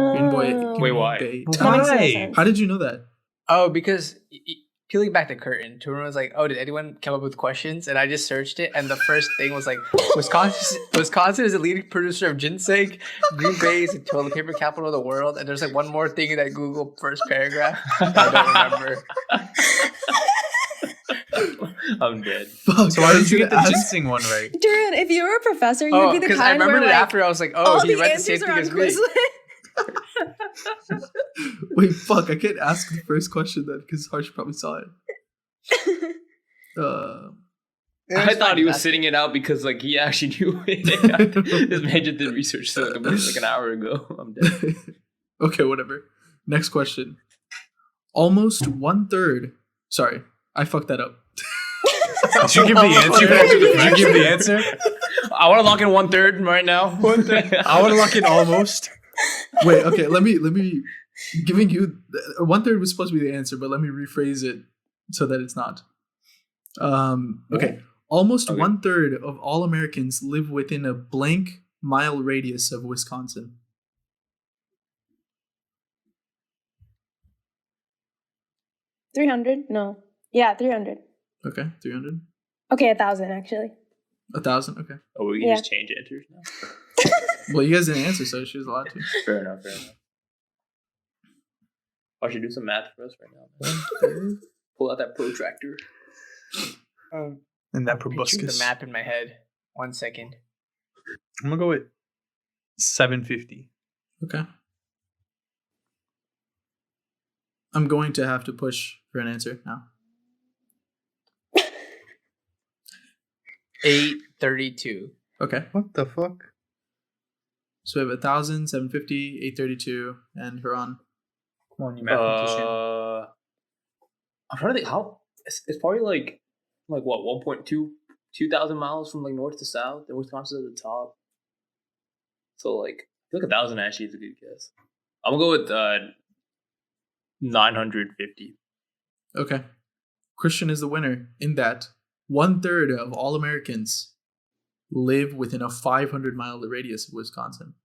Wait, why? Bay. That makes no Why? sense. How did you know that? Oh, because peeling back the curtain, Truman was like, "Oh, did anyone come up with questions?" And I just searched it, and the first thing was like, Wisconsin is the leading producer of ginseng. Green Bay is the toilet paper capital of the world. And there's like one more thing in that Google first paragraph. I don't remember. I'm dead. Fuck, So why did you get the ginseng one right? Dude, if you were a professor, you'd Oh, be the because I kind where remembered it like, after. I was like, "Oh, all he the read the same answers thing are on as me." Quizlet. Wait, fuck! I can't ask the first question then because Harsh probably saw it. I thought he was sitting it out because like he actually knew it. This man just did research like an hour ago. I'm dead. Okay, whatever. Next question. Almost 1/3. Sorry, I fucked that up. Did you give the answer? Did you give the answer? I want to lock in 1/3 right now. I want to lock in almost. Wait, okay. Let me giving you 1/3 was supposed to be the answer, but let me rephrase it so that it's not. Okay. Almost 1/3 of all Americans live within a blank mile radius of Wisconsin. $300? No. Yeah, 300. Okay, 300. Okay, 1,000 actually. 1,000. Okay. Oh, we can Yeah. just change answers now. Well, you guys didn't answer, so she was allowed to. Fair enough. I should do some math for us right now. Pull out that protractor. And that Picture proboscis. the map in my head. 1 second. I'm gonna go with 750. Okay. I'm going to have to push for an answer now. 832. Okay. What the fuck? So we have 1,000, 750, 832, and Huron. Come on, you mathematician. I'm trying to think how it's probably like what 2,000 miles from like north to south, and Wisconsin's at the top. So like I feel like 1,000 actually is a good guess. I'm gonna go with 950. Okay. Christian is the winner in that 1/3 of all Americans live within a 500-mile radius of Wisconsin.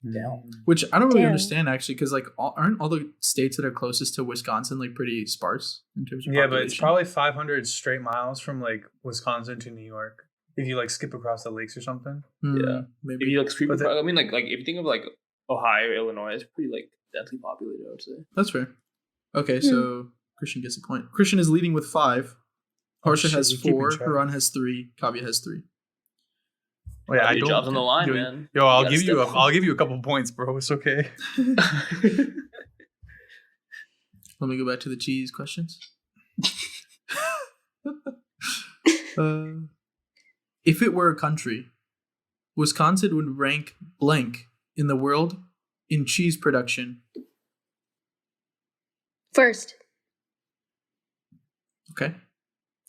Damn. Which I don't really Damn. understand actually, because like aren't all the states that are closest to Wisconsin like pretty sparse in terms of Yeah, but it's population? probably 500 straight miles from like Wisconsin to New York. If you like skip across the lakes or something. Yeah. Maybe. If you like sweep, But I mean like if you think of like Ohio, Illinois, it's pretty like densely populated. I would say. That's fair. Okay, so Christian gets a point. Christian is leading with 5. Harsha shit, has you're keeping 4. track. Huron has 3. Kavya has 3. Oh, yeah, I Your don't. job's on the line, yo, man. Yo, I'll You give you. gotta step I'll give you a couple points, bro. It's okay. Let me go back to the cheese questions. If it were a country, Wisconsin would rank blank in the world in cheese production. First. Okay.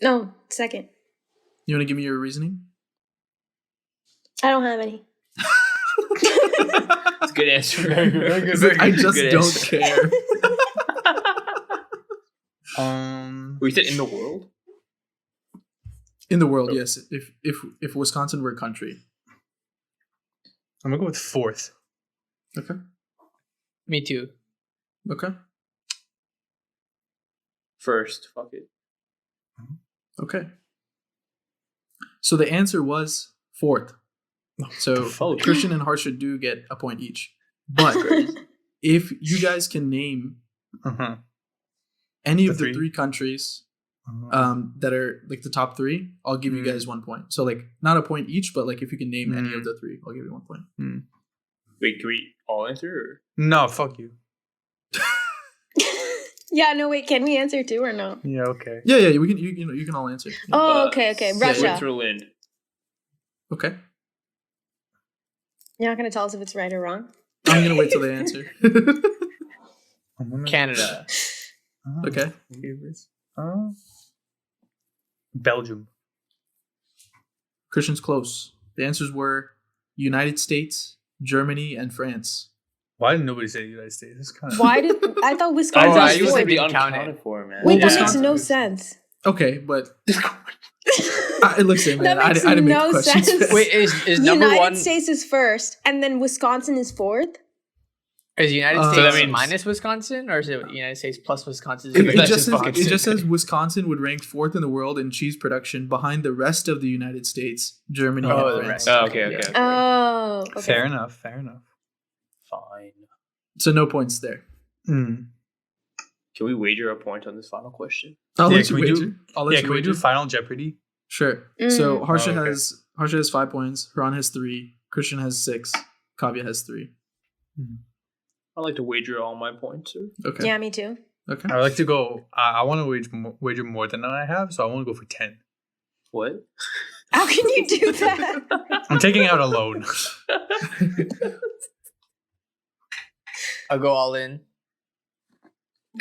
No, second. You want to give me your reasoning? I don't have any. It's a good answer. Very good, very good, He's like, very I good. just Good don't answer. care. We said in the world. In the world, yes. If Wisconsin were a country. I'm gonna go with 4th. Okay. Me too. Okay. First, fuck it. Okay. So the answer was 4th. So Oh, Christian and Harsha do get a point each. But if you guys can name any of the 3 countries that are like the top 3, I'll give you guys 1 point. So like not a point each, but like if you can name any of the 3, I'll give you 1 point. Wait, can we all answer? Or? No, fuck you. Yeah, no, wait, can we answer too or no? Yeah, okay. Yeah, we can. You can all answer. Yeah. Oh, okay. Russia. Switzerland. Okay. You're not going to tell us if it's right or wrong? I'm gonna wait till they answer. Canada. Okay. Belgium. Christian's close. The answers were United States, Germany, and France. Why did nobody say the United States? It's kind of Why did I thought Wisconsin Oh, was you said fourth? we- uncounted for, man. Wait, that Yeah. makes no sense. Okay, but listen, man, That makes I didn't make no the questions. sense. Wait, is number United one States is first, and then Wisconsin is fourth. is United So States that means- minus Wisconsin, or is it United States plus Wisconsin? It That's just just fucking says Wisconsin would rank fourth in the world in cheese production behind the rest of the United States, Germany, Oh, and the France. rest. Oh, okay. Yeah. Oh, okay. fair enough. Fair enough. Fine. So no points there. Mm. Can we wager a point on this final question? I'll Yeah, let can you we wager. do- I'll let Yeah, you can we wager. do Final Jeopardy? Sure. So Harsha Oh, okay. has 5 points. Haran has 3. Christian has 6. Kavya has 3. I'd like to wager all my points, sir. Okay. Yeah, me too. Okay. I like to go. I want to wager more than I have, so I want to go for 10. What? How can you do that? I'm taking out a loan. I'll go all in.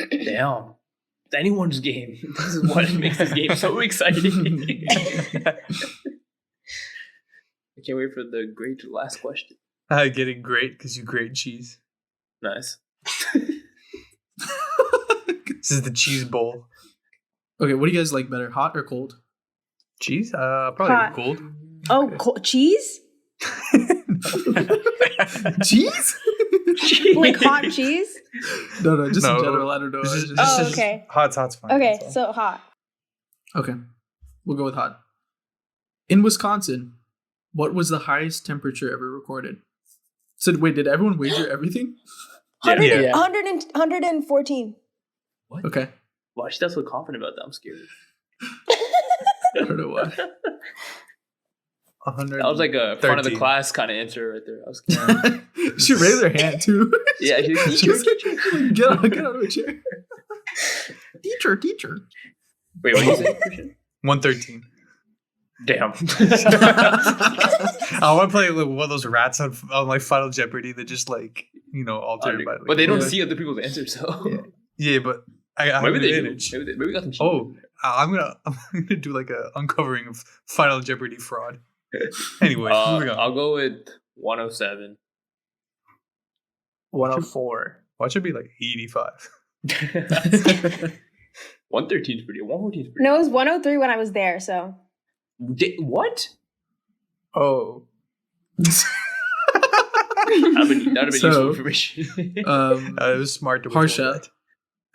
Damn. It's anyone's game. This is what makes this game so exciting. I can't wait for the great last question. Getting great because you grate cheese. Nice. This is the cheese bowl. Okay, what do you guys like better, hot or cold? Cheese? Probably Hot. gold. Oh, cheese? Cheese? Like hot cheese? No, just No. in general. I don't know. This is- I this just- Oh, is- okay. Hot's fine. Okay, that's all. so hot. Okay, we'll go with hot. In Wisconsin, what was the highest temperature ever recorded? So wait, did everyone wager everything? 100, Yeah. 114. Okay, Why she does so confident about that? I'm scared. I don't know why. 100. That was like a front of the 13. class kind of answer right there. I was scared. She raised her hand too. Yeah, She was like, get out of a chair. Teacher. Wait, what did you say, Christian? 113. Damn. I want to play like one of those rats on like Final Jeopardy that just like alter it by. Like, But they don't Yeah. see other people's answers, so Yeah, but I have maybe an they do. advantage. Maybe we got them cheated. Oh, I'm gonna do like a uncovering of Final Jeopardy fraud. Anyway, moving on. I'll go with 107. 104. Watch it be like 85. 113 is pretty. 114 is pretty. No, it was 103 when I was there, so. What? Oh. That'd have been So, useful information. It was smart to Harsha, withhold that.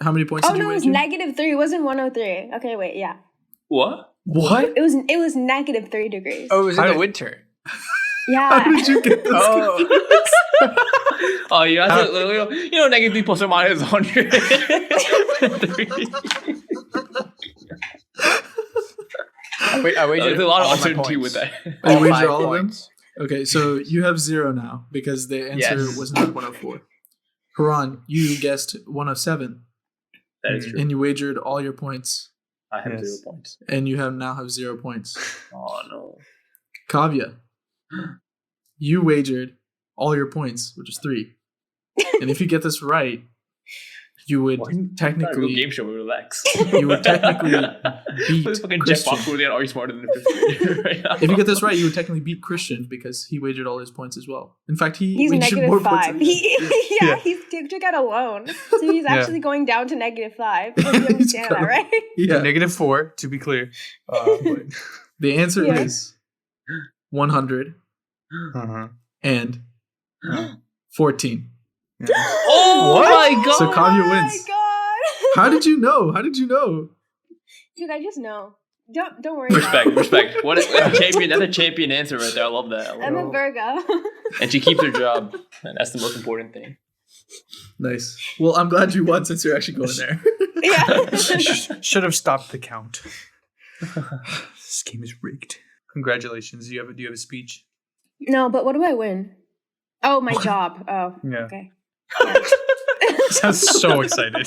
how many points Oh did you no, it was wager? -3. It wasn't 103. Okay, wait, yeah. What? What? It was -3 degrees. Oh, it was in How the did- winter. Yeah. How did you get this? Oh. Oh, you have to, negative plus or minus 100. Wait, I wagered There's a lot of all my uncertainty points. with that. Oh, you wagered 5 all of them? points. Okay, so you have 0 now because the answer Yes. was not 104. Haran, you guessed 107 That is true. and you wagered all your points I have Yes. 0 points. and you now have 0 points. Oh, no. Kavya, you wagered all your points, which is 3. And if you get this right, you would Not a real technically game show, we relax. you would technically beat This fucking Jeff Christian. Foxworthy and Are You Smarter Than a Fifth Grader right now? If you get this right, you would technically beat Christian because he wagered all his points as well. In fact, He's wagered more points -5. than you. Yeah. He took out a loan. So he's Yeah. actually going down to -5. If you understand that, right? Yeah. -4 to be clear. But, The answer Yeah. is 114. uh-huh. Oh my god! So Kavya Oh my wins. god. How did you know? How did you know? Dude, I just know. Don't worry about it. Respect. What a champion! That's a champion answer right there. I love that. I'm a Virgo. And she keeps her job, and that's the most important thing. Nice. Well, I'm glad you won since you're actually going there. Yeah. Should have stopped the count. This game is rigged. Congratulations. Do you have a speech? No, but what do I win? Oh, my job. Oh, Yeah. okay. Sounds so excited.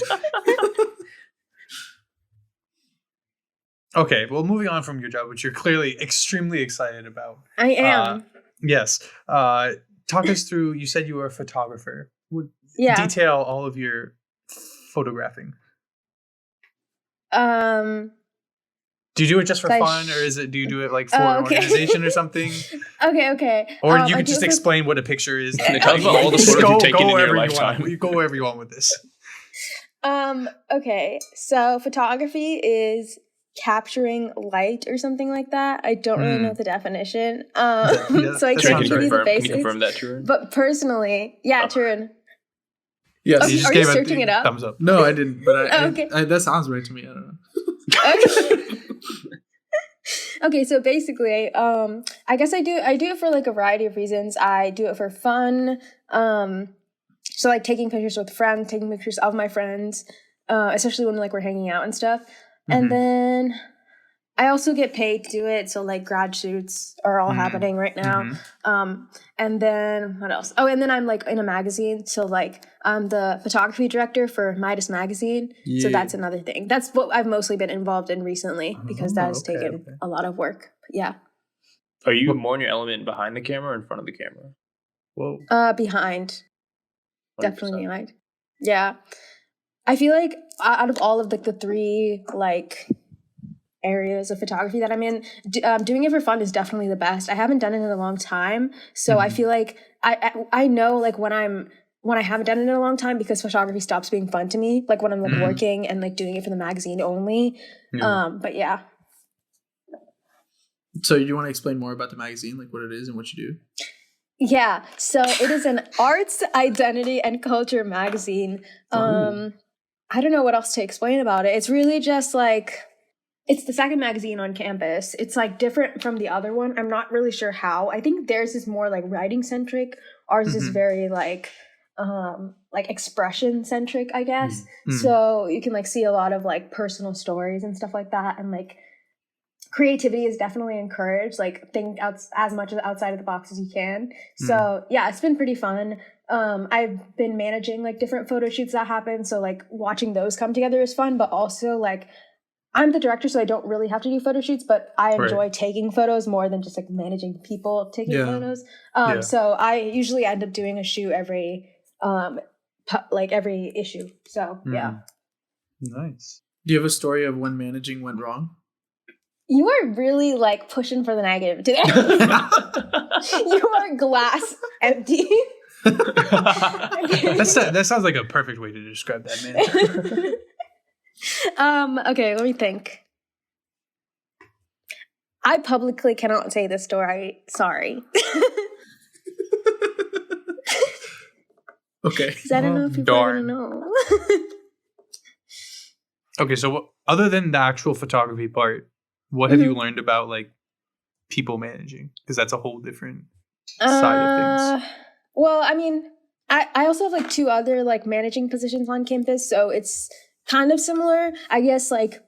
Okay, well, moving on from your job, which you're clearly extremely excited about. I am. Yes. Talk us through. You said you were a photographer. Yeah. Detail all of your photographing. Do you do it just for fun, or do you do it like for an organization or something? Okay. Or you could just explain what a picture is. Tell us about all the photos you've taken in your lifetime. You go wherever you want with this. Okay. So photography is capturing light or something like that. I don't really know the definition. So I can't give you the basics. Can you confirm that, Truman? But personally, Truman. Yes. Are you searching it up? Thumbs up. No, I didn't. But that sounds right to me. I don't know. Okay, so basically, I guess I do it for like a variety of reasons. I do it for fun. So like taking pictures with friends, taking pictures of my friends, especially when like we're hanging out and stuff. And then I also get paid to do it. So like grad shoots are all happening right now. And then what else? Oh, and then I'm like in a magazine. So like I'm the photography director for Midas magazine. Yeah. So that's another thing. That's what I've mostly been involved in recently because that has taken a lot of work. But yeah. Are you more in your element behind the camera or in front of the camera? Whoa. Behind. 100%. Definitely behind. Yeah. I feel like out of all of like the three like areas of photography that I'm in, doing it for fun is definitely the best. I haven't done it in a long time, so I feel like I know like when I haven't done it in a long time because photography stops being fun to me, like when I'm like working and like doing it for the magazine only. But yeah. So you want to explain more about the magazine, like what it is and what you do? Yeah, so it is an arts, identity, and culture magazine. I don't know what else to explain about it. It's really just like, it's the second magazine on campus. It's like different from the other one. I'm not really sure how. I think theirs is more like writing centric. Ours is very like expression centric, I guess. So you can like see a lot of like personal stories and stuff like that, and like creativity is definitely encouraged. Like think as much outside of the box as you can. So yeah, it's been pretty fun. I've been managing like different photo shoots that happen. So like watching those come together is fun, but also like I'm the director, so I don't really have to do photo shoots, but I enjoy taking photos more than just like managing people taking photos. So I usually end up doing a shoot every issue. So yeah. Nice. Do you have a story of when managing went wrong? You are really like pushing for the negative today. You are glass empty. That sounds like a perfect way to describe that man. Okay, let me think. I publicly cannot say this story. Sorry. Okay. Because I don't know if people are going to know. Okay, so other than the actual photography part, what have you learned about like people managing? Because that's a whole different side of things. Well, I mean, I also have like two other like managing positions on campus, so it's kind of similar. I guess like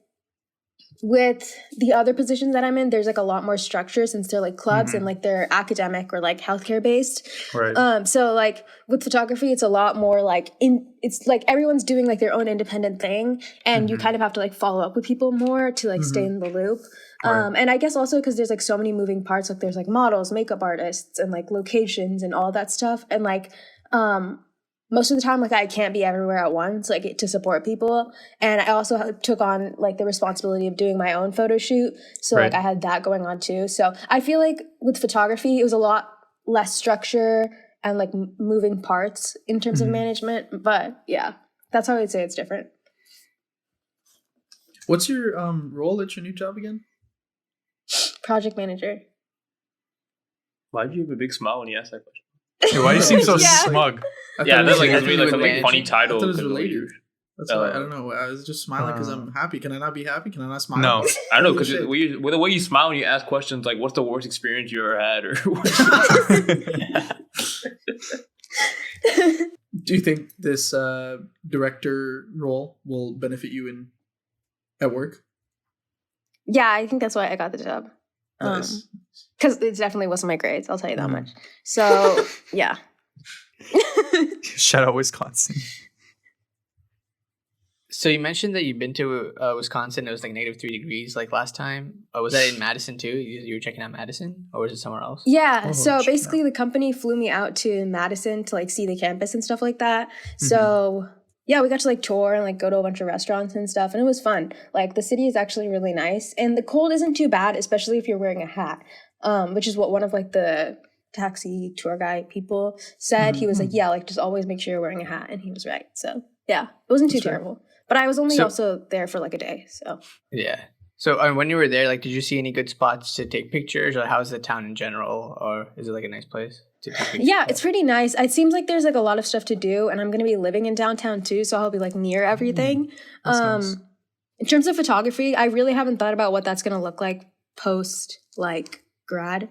with the other positions that I'm in, there's like a lot more structure since they're like clubs and like they're academic or like healthcare based. Right. So like with photography, it's a lot more like it's like everyone's doing like their own independent thing, and you kind of have to like follow up with people more to like stay in the loop. And I guess also because there's like so many moving parts, like there's like models, makeup artists, and like locations and all that stuff, and like most of the time, like I can't be everywhere at once, like to support people. And I also took on like the responsibility of doing my own photo shoot. So like I had that going on too. So I feel like with photography, it was a lot less structure and like moving parts in terms of management. But yeah, that's how I'd say it's different. What's your role at your new job again? Project manager. Why do you have a big smile when you ask that question? Hey, why do you seem so smug? That's like a funny title. I thought it was related. That's why I don't know. I was just smiling because I'm happy. Can I not be happy? Can I not smile? No, I don't know, because with the way you smile when you ask questions, like what's the worst experience you ever had, or Do you think this director role will benefit you at work? Yeah, I think that's why I got the job. Nice. Because it definitely wasn't my grades, I'll tell you that much. So, yeah. Shout out Wisconsin. So you mentioned that you've been to Wisconsin. It was like -3 degrees like last time. Was that in Madison too? You were checking out Madison, or was it somewhere else? Yeah. So basically, the company flew me out to Madison to like see the campus and stuff like that. So yeah, we got to like tour and like go to a bunch of restaurants and stuff, and it was fun. Like the city is actually really nice, and the cold isn't too bad, especially if you're wearing a hat, which is what one of like the taxi tour guide people said. He was like, yeah, like just always make sure you're wearing a hat, and he was right. So yeah, it wasn't too terrible. But I was only also there for like a day, so yeah. So when you were there, like, did you see any good spots to take pictures, or how's the town in general, or is it like a nice place to take pictures? Yeah, it's pretty nice. It seems like there's like a lot of stuff to do, and I'm gonna be living in downtown too, so I'll be like near everything. Nice. In terms of photography, I really haven't thought about what that's gonna look like post like grad.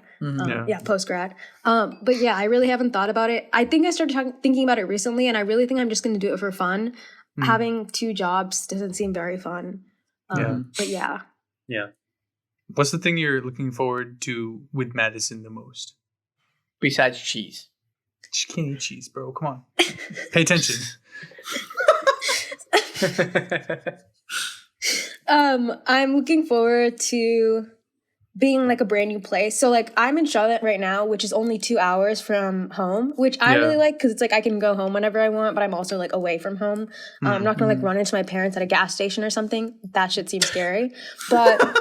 Post grad. But yeah, I really haven't thought about it. I think I started thinking about it recently, and I really think I'm just gonna do it for fun. Having 2 jobs doesn't seem very fun. But yeah. Yeah. What's the thing you're looking forward to with Madison the most? Besides cheese. She can't eat cheese, bro. Come on. Pay attention. I'm looking forward to being like a brand new place. So like I'm in Charlotte right now, which is only 2 hours from home, which I really like because it's like I can go home whenever I want, but I'm also like away from home. I'm not gonna like run into my parents at a gas station or something. That shit seems scary. But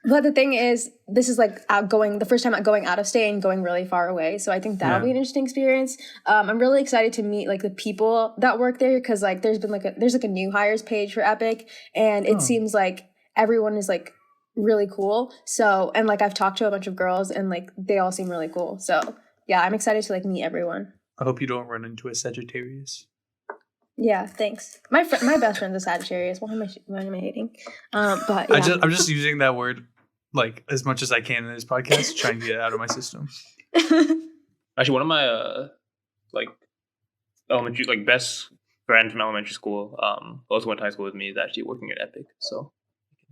but the thing is, this is like the first time I'm going out of state and going really far away. So I think that'll be an interesting experience. I'm really excited to meet like the people that work there because like there's a new hires page for Epic, and it seems like everyone is like really cool. So, and like I've talked to a bunch of girls and like they all seem really cool. So yeah, I'm excited to like meet everyone. I hope you don't run into a Sagittarius. Yeah, thanks. My best friend's a Sagittarius. Why am I hating? But yeah. I'm just using that word like as much as I can in this podcast, trying to get it out of my system. Actually, one of my elementary best friend from elementary school, also went to high school with me, is actually working at Epic. So.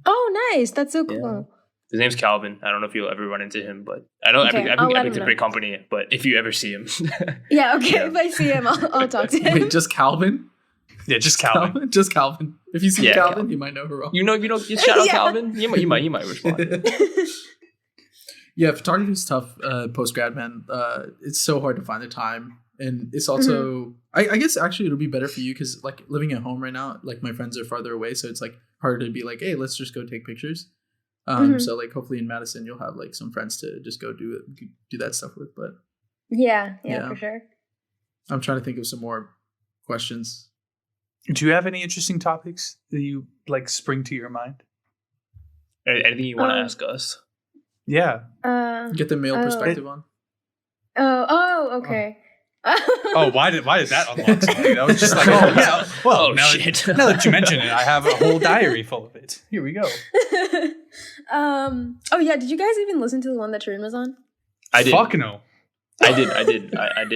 Oh, nice! That's so cool. Yeah. His name's Calvin. I don't know if you'll ever run into him, but I know Epic's a great company. But if you ever see him, yeah, okay. If I see him, I'll talk to him. Wait, just Calvin? Yeah, just Calvin. Just Calvin. If you see Calvin, you might know her wrong. You know, shout out Calvin. He might respond. Yeah, photography is tough post grad, man. It's so hard to find the time, and it's also I guess actually it'll be better for you because like living at home right now, like my friends are farther away, so it's like harder to be like, hey, let's just go take pictures. So like hopefully in Madison you'll have like some friends to just go do that stuff with. But yeah, for sure. I'm trying to think of some more questions. Do you have any interesting topics that you like spring to your mind? Anything you want to ask us? Yeah. Get the male perspective on. Okay. Why did that unlock something? That was just like, shit. Now that you mention it, I have a whole diary full of it. Here we go. Did you guys even listen to the one that Truman was on? I did. Fuck no. I did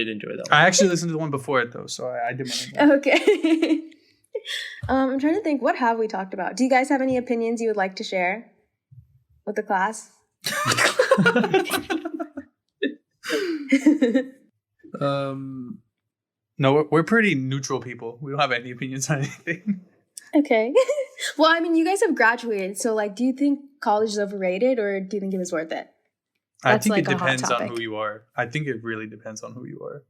enjoy that one. I actually listened to the one before it though, so I did want to know. Okay. I'm trying to think, what have we talked about? Do you guys have any opinions you would like to share with the class? No, we're pretty neutral people. We don't have any opinions on anything. Okay. Well, I mean, you guys have graduated, so like, do you think college is overrated, or do you think it was worth it? I think it depends on who you are. I think it really depends on who you are.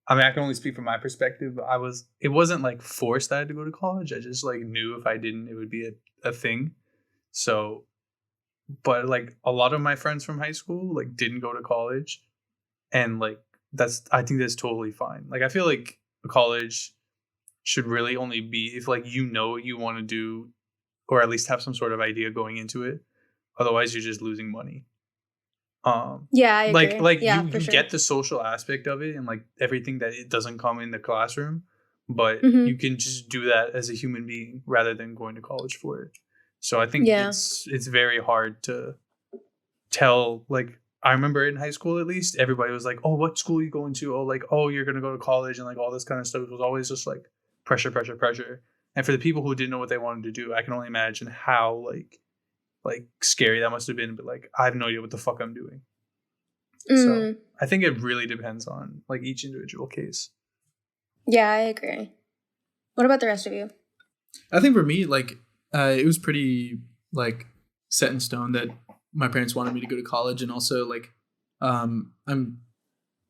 I can only speak from my perspective. It wasn't like forced that I had to go to college. I just like knew if I didn't, it would be a thing. So, but like a lot of my friends from high school like didn't go to college, and like I think that's totally fine. Like I feel like college should really only be if like you know what you want to do, or at least have some sort of idea going into it. Otherwise, you're just losing money. Yeah, I agree. You get the social aspect of it and like everything that it doesn't come in the classroom, but you can just do that as a human being rather than going to college for it. So I think it's very hard to tell. Like I remember in high school, at least everybody was like, "Oh, what school are you going to? Oh, like you're gonna go to college," and like all this kind of stuff. It was always just like pressure. And for the people who didn't know what they wanted to do, I can only imagine how like scary that must have been. But like I have no idea what the fuck I'm doing. So I think it really depends on like each individual case. Yeah, I agree. What about the rest of you? I think for me, like it was pretty like set in stone that my parents wanted me to go to college, and also like I'm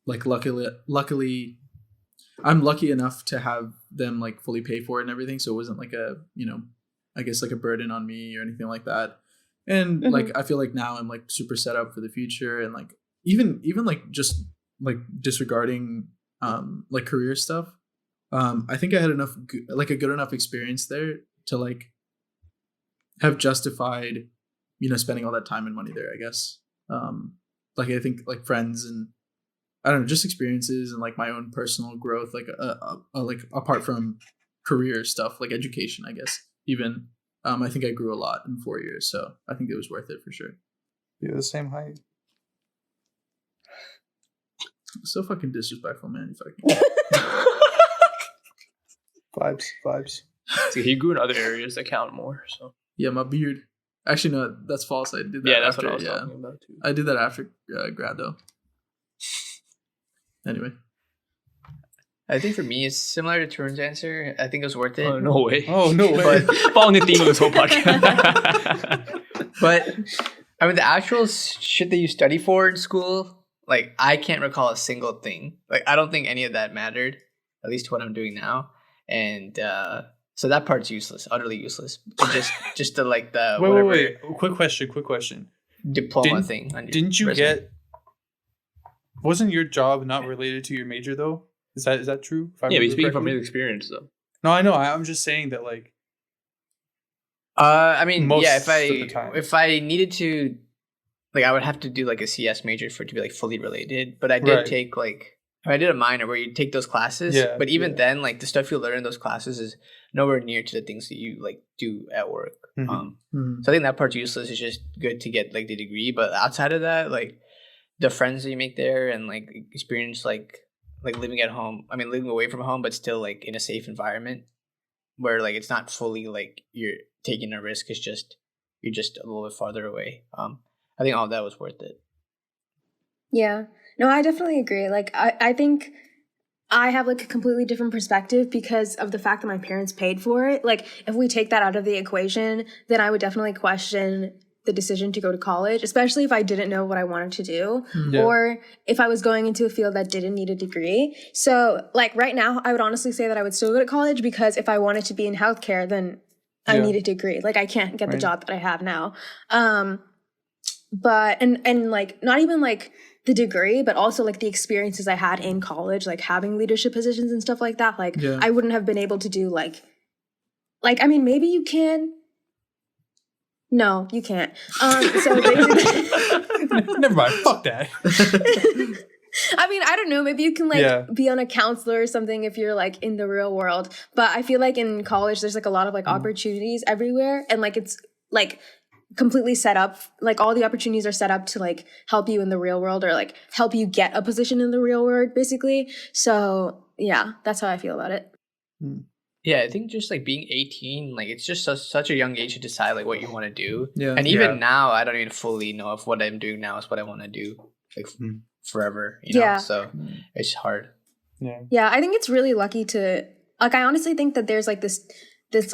like luckily I'm lucky enough to have them like fully pay for it and everything, so it wasn't like a, you know, I guess like a burden on me or anything like that. And like I feel like now I'm like super set up for the future, and like even like just like disregarding like career stuff, I think I had enough like a good enough experience there to like have justified, you know, spending all that time and money there, I guess. Like I think like friends and I don't know, just experiences and like my own personal growth, like like apart from career stuff, like education, I guess. Even I think I grew a lot in 4 years, so I think it was worth it for sure. You're the same height. So fucking disrespectful, man. You fucking Vibes. So he grew in other areas that count more. So yeah, my beard. Actually, no, that's false. I did that. yeah, that's after, what I was talking about too. I did that after grad though. Anyway, I think for me, it's similar to Turun's answer. I think it was worth it. Oh no way! Oh no way! Following the theme of this whole podcast. But I mean, the actual shit that you study for in school, like I can't recall a single thing. Like I don't think any of that mattered, at least to what I'm doing now. And so that part's useless, utterly useless. But just the like the wait. Quick question. Diploma thing. Didn't you get? Wasn't your job not related to your major though? Is that true? Yeah, he's speaking from his experience though. No, I know. I'm just saying that like. I mean, most yeah. If I needed to, like, I would have to do like a CS major for it to be like fully related. But I did take like. I did a minor where you take those classes, but even then, like the stuff you learn in those classes is nowhere near to the things that you like do at work. So I think that part's useless. It's just good to get like the degree, but outside of that, like the friends that you make there and like experience like living at home. I mean, living away from home, but still like in a safe environment where like it's not fully like you're taking a risk. It's just you're just a little bit farther away. I think all that was worth it. Yeah. No, I definitely agree. Like, I think I have like a completely different perspective because of the fact that my parents paid for it. Like, if we take that out of the equation, then I would definitely question the decision to go to college, especially if I didn't know what I wanted to do or if I was going into a field that didn't need a degree. So, like, right now, I would honestly say that I would still go to college because if I wanted to be in healthcare, then I need a degree. Like, I can't get the job that I have now. But, and like, not even like the degree, but also like the experiences I had in college, like having leadership positions and stuff like that. Like I wouldn't have been able to do like, I mean, maybe you can. No, you can't. So basically, never mind. Fuck that. I mean, I don't know. Maybe you can like be on a counselor or something if you're like in the real world. But I feel like in college, there's like a lot of like opportunities everywhere. And like, it's like completely set up, like all the opportunities are set up to like help you in the real world or like help you get a position in the real world, basically. So yeah, that's how I feel about it. Yeah, I think just like being 18, like it's just such a young age to decide like what you want to do. And even now, I don't even fully know if what I'm doing now is what I want to do like forever, you know? So it's hard. Yeah, I think it's really lucky to, like, I honestly think that there's like this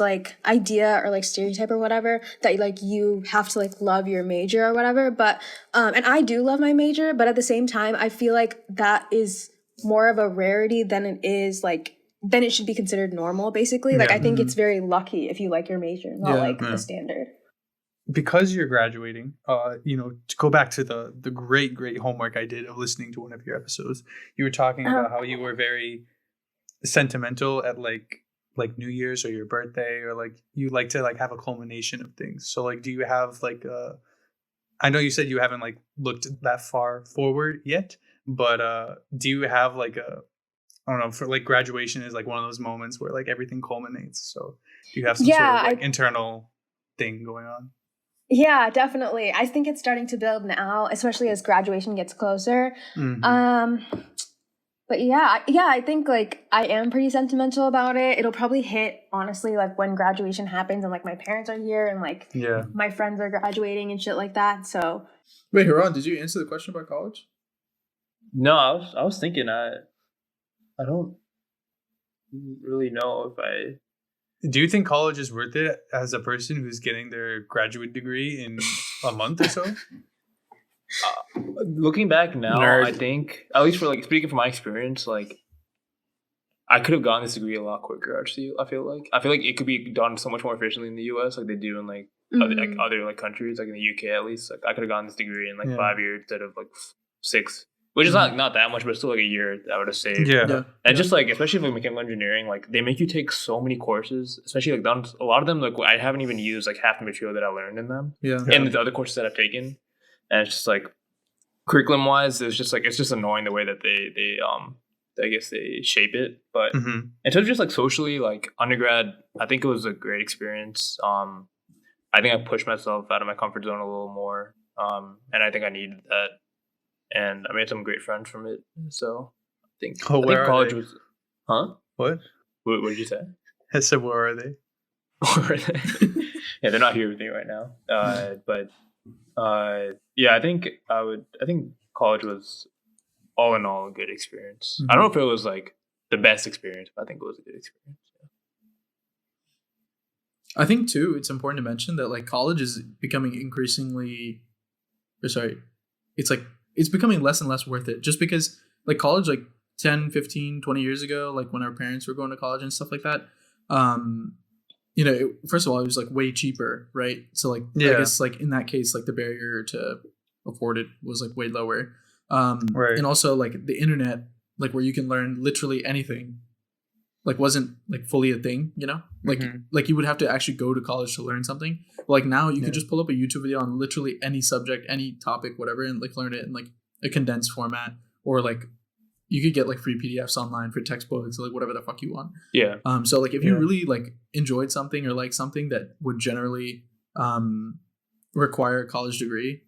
like idea or like stereotype or whatever that like you have to like love your major or whatever. But and I do love my major, but at the same time, I feel like that is more of a rarity than it is like, then it should be considered normal, basically. Like, I think it's very lucky if you like your major, not like the standard. Because you're graduating, you know, to go back to the great homework I did of listening to one of your episodes, you were talking about how you were very sentimental at like New Year's or your birthday, or like you like to like have a culmination of things. So like, do you have like I know you said you haven't like looked that far forward yet, but do you have like I don't know, for like graduation is like one of those moments where like everything culminates. So do you have some sort of like internal thing going on? Yeah, definitely. I think it's starting to build now, especially as graduation gets closer. But yeah, I think like I am pretty sentimental about it. It'll probably hit, honestly, like when graduation happens and like my parents are here and like my friends are graduating and shit like that. So wait, Haran, did you answer the question about college? No, I was thinking I don't really know if I. Do you think college is worth it as a person who's getting their graduate degree in a month or so? Looking back now, Nerd. I think, at least for like speaking from my experience, like I could have gotten this degree a lot quicker. Actually, I feel like it could be done so much more efficiently in the U.S. like they do in like other like countries, like in the U.K. at least. Like I could have gotten this degree in like 5 years instead of like 6, which is not that much, but still like a year that I would have saved. Yeah. And just like especially for mechanical engineering, like they make you take so many courses, especially like a lot of them like I haven't even used like half the material that I learned in them. And the other courses that I've taken, and it's just like curriculum wise, it's just annoying the way that they I guess they shape it. But in terms of just like socially, like undergrad, I think it was a great experience. I think I pushed myself out of my comfort zone a little more, and I think I needed that. And I made some great friends from it. So I think college was. Huh? What What did you say? I said, where are they? Where are they? Yeah, they're not here with me right now. But yeah, I think college was all in all a good experience. I don't know if it was like the best experience, but I think it was a good experience. I think too, it's important to mention that like college is becoming it's becoming less and less worth it, just because like college, like 10, 15, 20 years ago, like when our parents were going to college and stuff like that, first of all, it was like way cheaper, right? So like, I guess like in that case, like the barrier to afford it was like way lower. And also like the internet, like where you can learn literally anything, like wasn't like fully a thing, like you would have to actually go to college to learn something. But, like now you could just pull up a YouTube video on literally any subject, any topic, whatever, and like learn it in like a condensed format, or like you could get like free PDFs online for textbooks, like whatever the fuck you want. Yeah. So like if you really like enjoyed something or like something that would generally require a college degree,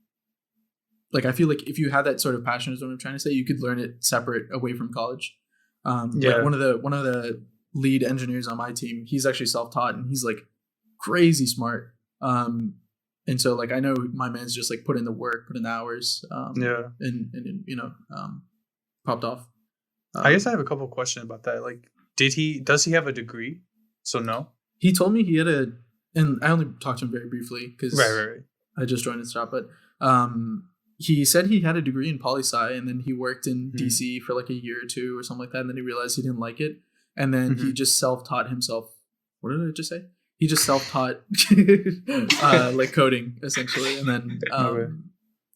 like I feel like if you had that sort of passion, is what I'm trying to say, you could learn it separate away from college. Like one of the lead engineers on my team, he's actually self-taught and he's like crazy smart. And so like I know my man's just like put in the work, put in the hours, and popped off. I guess I have a couple of questions about that. Like, does he have a degree? So no. He told me he had and I only talked to him very briefly because right. I just joined his job, but he said he had a degree in poli-sci, and then he worked in DC for like a year or two or something like that, and then he realized he didn't like it, and then he just self-taught himself. What did I just say? He just self-taught like coding essentially, and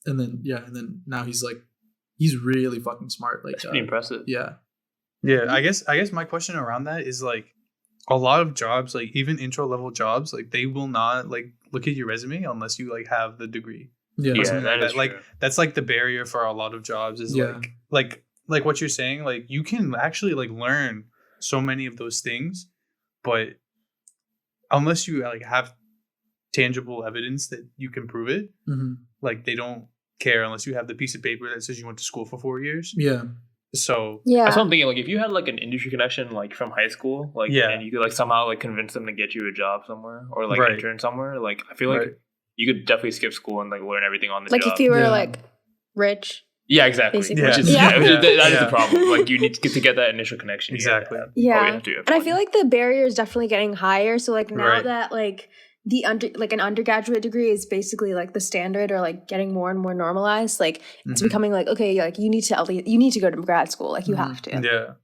then now he's really fucking smart. Like that's pretty impressive. Yeah. I guess my question around that is like a lot of jobs, like even intro level jobs, like they will not like look at your resume unless you like have the degree. Yeah, like that's like the barrier for a lot of jobs is like what you're saying. Like you can actually like learn so many of those things, but unless you like have tangible evidence that you can prove it, like they don't care unless you have the piece of paper that says you went to school for 4 years. Yeah. So that's what I'm thinking. Like if you had like an industry connection, like from high school, like and you could like somehow like convince them to get you a job somewhere or like intern somewhere, like I feel like you could definitely skip school and like learn everything on the job. Like if you were like rich. Yeah, exactly. Basically. Which is that is the problem. Like you need to get that initial connection. Exactly. And I feel like the barrier is definitely getting higher. So like now that like an undergraduate degree is basically like the standard, or like getting more and more normalized. Like it's becoming like, okay, like you need to go to grad school. Like you have to.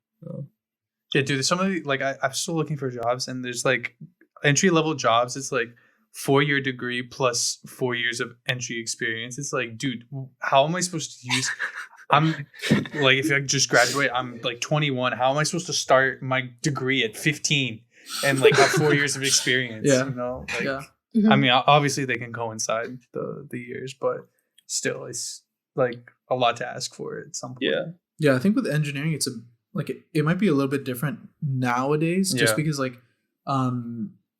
Yeah, dude. Some of the, like I'm still looking for jobs, and there's like entry level jobs. It's like 4-year degree plus 4 years of entry experience. It's like, dude, how am I supposed to use? I'm like, if I just graduate, I'm like 21. How am I supposed to start my degree at 15 and like have 4 years of experience? You know, like, I mean, obviously they can coincide the years, but still, it's like a lot to ask for it at some point. Yeah. I think with engineering, it's it might be a little bit different nowadays, just because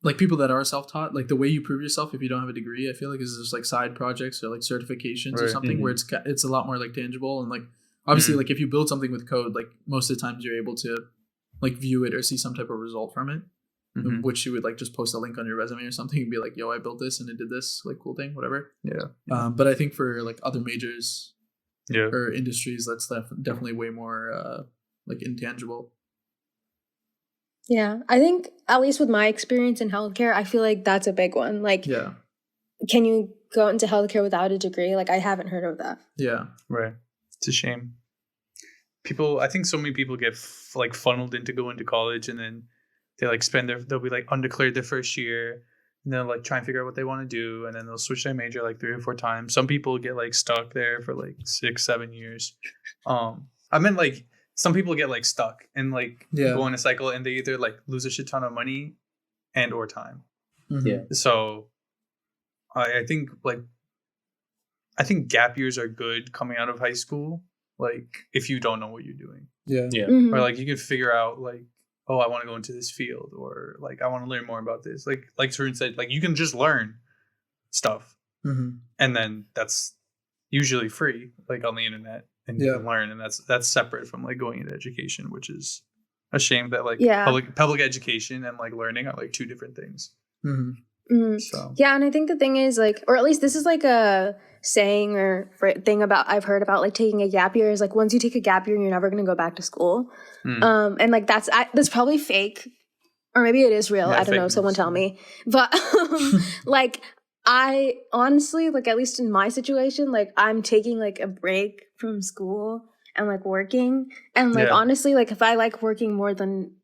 like people that are self-taught, like the way you prove yourself if you don't have a degree, I feel like is just like side projects or like certifications or something where it's a lot more like tangible, and like obviously like if you build something with code, like most of the times you're able to like view it or see some type of result from it, which you would like just post a link on your resume or something and be like, yo, I built this and it did this like cool thing, whatever. But I think for like other majors or industries, that's definitely way more like intangible. Yeah, I think at least with my experience in healthcare, I feel like that's a big one. Like, can you go into healthcare without a degree. Like, I haven't heard of that. Yeah. Right. It's a shame. I think so many people get like funneled into going to college, and then they like they'll be like undeclared their first year, and they'll like try and figure out what they want to do, and then they'll switch their major like 3 or 4 times. Some people get like stuck there for like 6-7 years. I meant like some people get like stuck and like go in a cycle, and they either like lose a shit ton of money and or time. Mm-hmm. Yeah. So I think gap years are good coming out of high school. Like if you don't know what you're doing. Yeah. Yeah. Mhm. Or like you could figure out like, oh, I want to go into this field, or like I want to learn more about this. Like Tarun said, like you can just learn stuff, and then that's usually free, like on the internet, and you can learn, and that's separate from like going into education, which is a shame that like public education and like learning are like 2 different things. So yeah, and I think the thing is like, or at least this is like a saying or thing about I've heard about like taking a gap year is like once you take a gap year, you're never going to go back to school. And like that's probably fake, or maybe it is real. I don't know. Someone tell me. But like I honestly, like at least in my situation, like I'm taking like a break from school and like working, and like honestly, like if I like working more than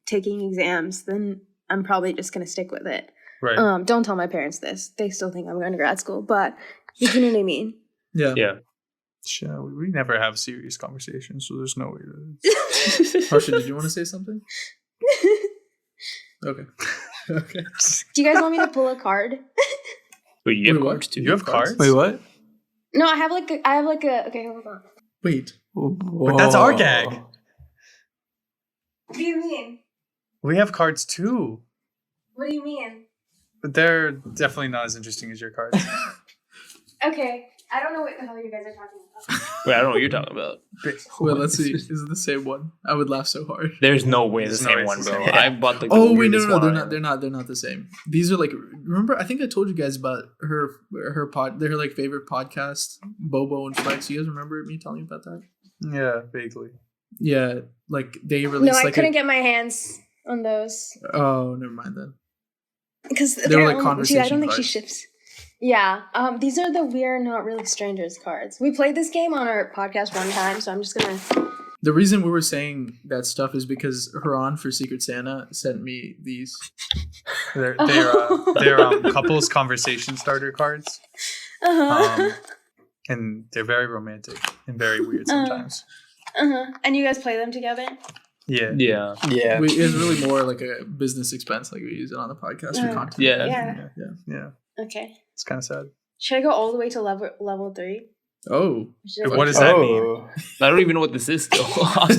taking exams, then I'm probably just going to stick with it. Right. Don't tell my parents this. They still think I'm going to grad school, but you know what I mean? Yeah. Yeah. Sure, we never have serious conversations, so there's no way to... Harsha, did you want to say something? Okay. Okay. Do you guys want me to pull a card? Wait, you have cards too? You have cards? Wait, what? No, I have like a okay, hold on. Wait. But that's our gag. What do you mean? We have cards too. What do you mean? But they're definitely not as interesting as your cards. Okay, I don't know what the hell you guys are talking about. Wait, I don't know what you're talking about. Well, let's see. Is it the same one? I would laugh so hard. There's no way it's the There's no same way one, it's the bro. same. I bought the. Oh wait, no, weirdest they're one. not. They're not the same. These are like. Remember, I think I told you guys about her pod. They're like favorite podcast, Bobo and Flex. You guys remember me telling you about that? Yeah, vaguely. Yeah, like they released. No, I like couldn't get my hands on those. Oh, never mind then. Because They were like conversation I don't think cards. she ships. Yeah. These are the We're Not Really Strangers cards. We played this game on our podcast one time, so I'm just gonna. The reason we were saying that stuff is because Haran for Secret Santa sent me these. They're couples conversation starter cards. And they're very romantic and very weird sometimes. And you guys play them together? Yeah. Yeah. It's really more like a business expense. Like we use it on the podcast for content. Yeah. Okay. It's kind of sad. Should I go all the way to level 3? Oh. What does that mean? I don't even know what this is still.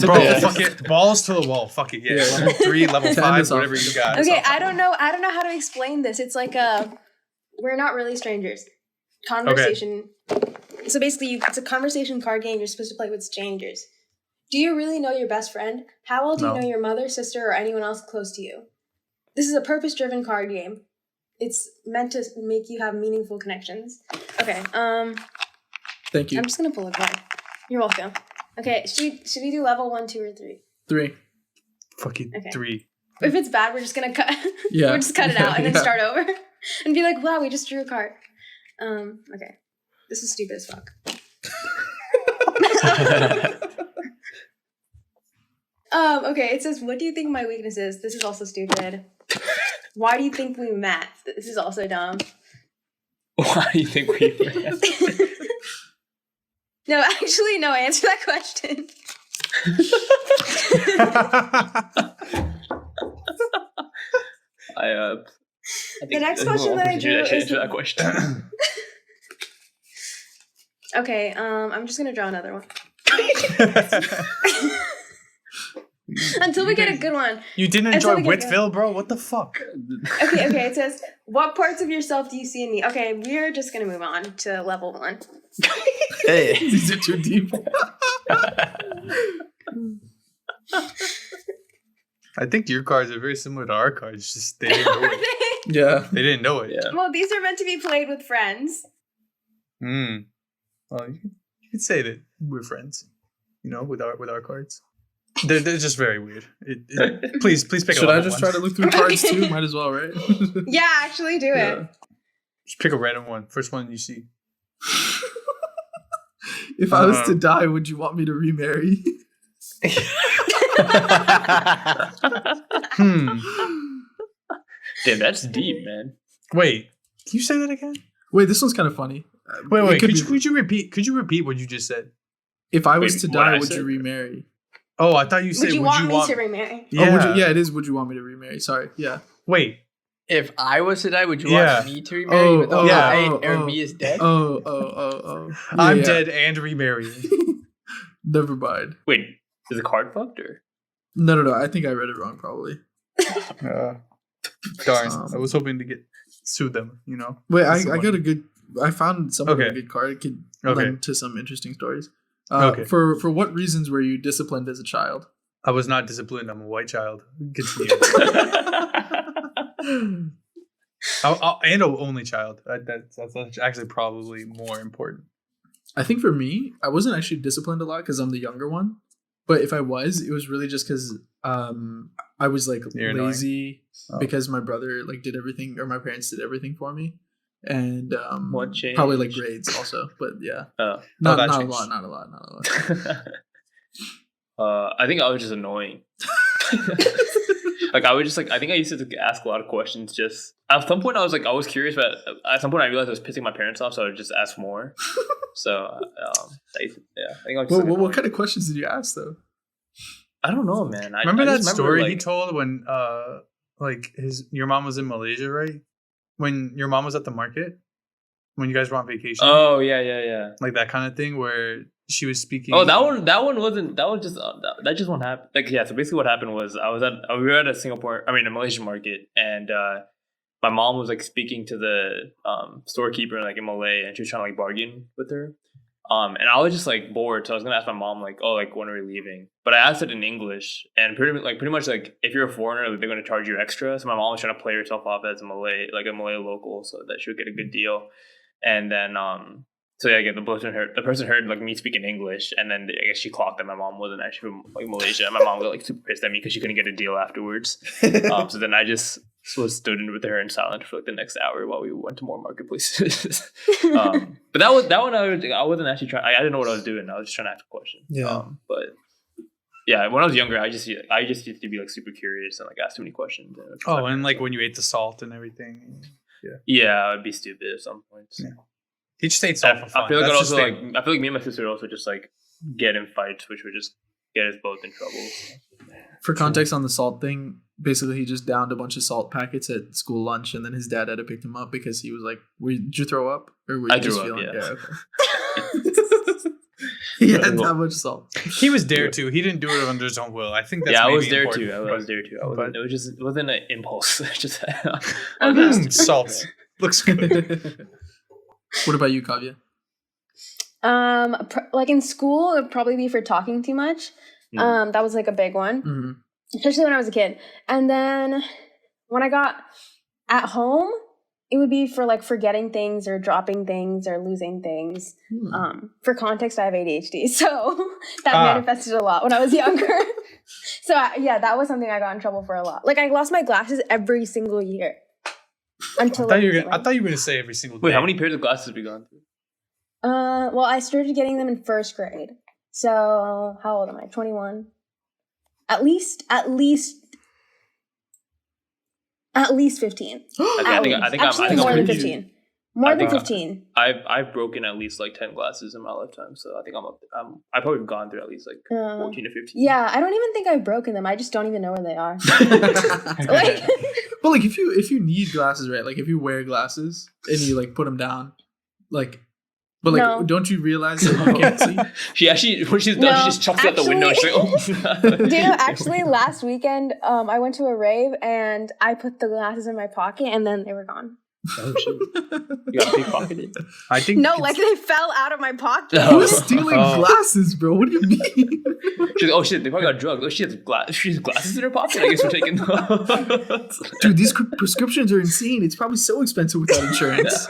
Bro, fuck it. Balls to the wall. Fuck it. Yeah. Level 3, level 5, whatever you got. Okay, I don't know how to explain this. It's like We're Not Really Strangers. Conversation. Okay. So basically, it's a conversation card game you're supposed to play with strangers. Do you really know your best friend? How well do you know your mother, sister, or anyone else close to you? This is a purpose-driven card game. It's meant to make you have meaningful connections. Okay, Thank you. I'm just gonna pull a card. You're welcome. Okay, should we do level 1, 2, or 3? 3. Fucking Okay. 3. If it's bad, we're just gonna cut. Yeah. We'll just cut it out and then start over, and be like, "Wow, we just drew a card." Okay, this is stupid as fuck. Okay, it says, what do you think my weakness is? This is also stupid. Why do you think we met? This is also dumb. Why do you think we met? No, actually, no, answer that question. I The next question that I drew is... Answer that question. Okay, I'm just gonna draw another one. Until we get a good one. You didn't enjoy Whitville, bro? What the fuck? Okay, it says, what parts of yourself do you see in me? Okay, we're just gonna move on to level 1. Hey. These are too deep. I think your cards are very similar to our cards. Just they didn't know it. Yeah. They didn't know it. Yeah. Well, these are meant to be played with friends. Well, you could say that we're friends, you know, with our cards. They're just very weird. Please pick. Should I just try to look through cards too? Might as well, right? Yeah, actually do it. Just pick a random one. First one you see. If I was to die, would you want me to remarry? Damn, that's deep, man. Wait, can you say that again? Wait, this one's kind of funny. Wait. Could you repeat? Could you repeat what you just said? If I was to die, would you remarry? Oh, I thought you said. Would you want me to remarry? Yeah. It is. Would you want me to remarry? Sorry. Yeah. Wait. If I was to die, would you want me to remarry? Even though I me is dead. I'm dead and remarrying. Never mind. Wait, is the card fucked or? No. I think I read it wrong. Probably. Darn. I was hoping to sue them. You know. Wait, I got a good. I found a good card. It could lend to some interesting stories. For what reasons were you disciplined as a child? I was not disciplined. I'm a white child. Continue. And an only child. That's actually probably more important. I think for me, I wasn't actually disciplined a lot because I'm the younger one. But if I was, it was really just because I was like lazy because my brother like did everything, or my parents did everything for me. And what changed? Probably like grades also, but yeah, not a lot. I think I was just annoying. Like I would just I think I used to ask a lot of questions. Just at some point I was curious, but at some point I realized I was pissing my parents off, so I would just ask more. So I think I was just what kind of questions did you ask though? I don't know, man. Remember that story he told when your mom was in Malaysia, right? When your mom was at the market, when you guys were on vacation. Oh yeah. Like that kind of thing where she was speaking. Oh, that just won't happen. So basically what happened was we were at a Malaysian market, and my mom was speaking to the storekeeper in Malay, and she was trying to bargain with her. And I was just bored, so I was gonna ask my mom when are we leaving? But I asked it in English, and pretty much if you're a foreigner, they're gonna charge you extra. So my mom was trying to play herself off as a Malay local, so that she would get a good deal. And then the person heard me speaking English, and then I guess she clocked that my mom wasn't actually from Malaysia. And my mom got super pissed at me because she couldn't get a deal afterwards. So then I just stood in with her in silence for the next hour while we went to more marketplaces. But that one I wasn't actually trying. I didn't know what I was doing. I was just trying to ask a question. Yeah. But yeah, when I was younger, I just used to be super curious and ask too many questions. And when you ate the salt and everything. Yeah, I'd be stupid at some points. Yeah. He just ate salt for fun. I feel like I feel like me and my sister would also just get in fights, which would just get us both in trouble. For context on the salt thing, basically he just downed a bunch of salt packets at school lunch, and then his dad had to pick him up because he was like, "Did you throw up?" Or were you I threw up. Yeah. Okay. He had that much salt. He was there too. He didn't do it under his own will. I think that's I maybe was there important, too. I was there too. It wasn't an impulse. Just salt looks good. What about you, Kavya? In school, it would probably be for talking too much. That was a big one, especially when I was a kid. And then when I got at home, it would be for forgetting things or dropping things or losing things. For context, I have ADHD, so that manifested a lot when I was younger. So that was something I got in trouble for a lot. I lost my glasses every single year. Until I thought you were gonna say every single day. Wait, how many pairs of glasses have you gone through? Well, I started getting them in first grade. So how old am I? 21. At least 15. I think I'm more than 15. More than 15. I've broken at least 10 glasses in my lifetime, so I think I've probably gone through at least 14 to 15. Yeah, I don't even think I've broken them. I just don't even know where they are. But if you need glasses, right? If you wear glasses and you put them down, no. Don't you realize that you can't see? She actually, when she's done, she just chucks it out the window. She's oh. Do you know, actually, last weekend, I went to a rave and I put the glasses in my pocket and then they were gone. Oh shit! You got pickpocketed? I think they fell out of my pocket. Who's stealing glasses, bro? What do you mean? She's oh shit! They probably got drugged. Oh, she has glasses in her pocket. I guess we're taking those. Dude, these prescriptions are insane. It's probably so expensive without insurance.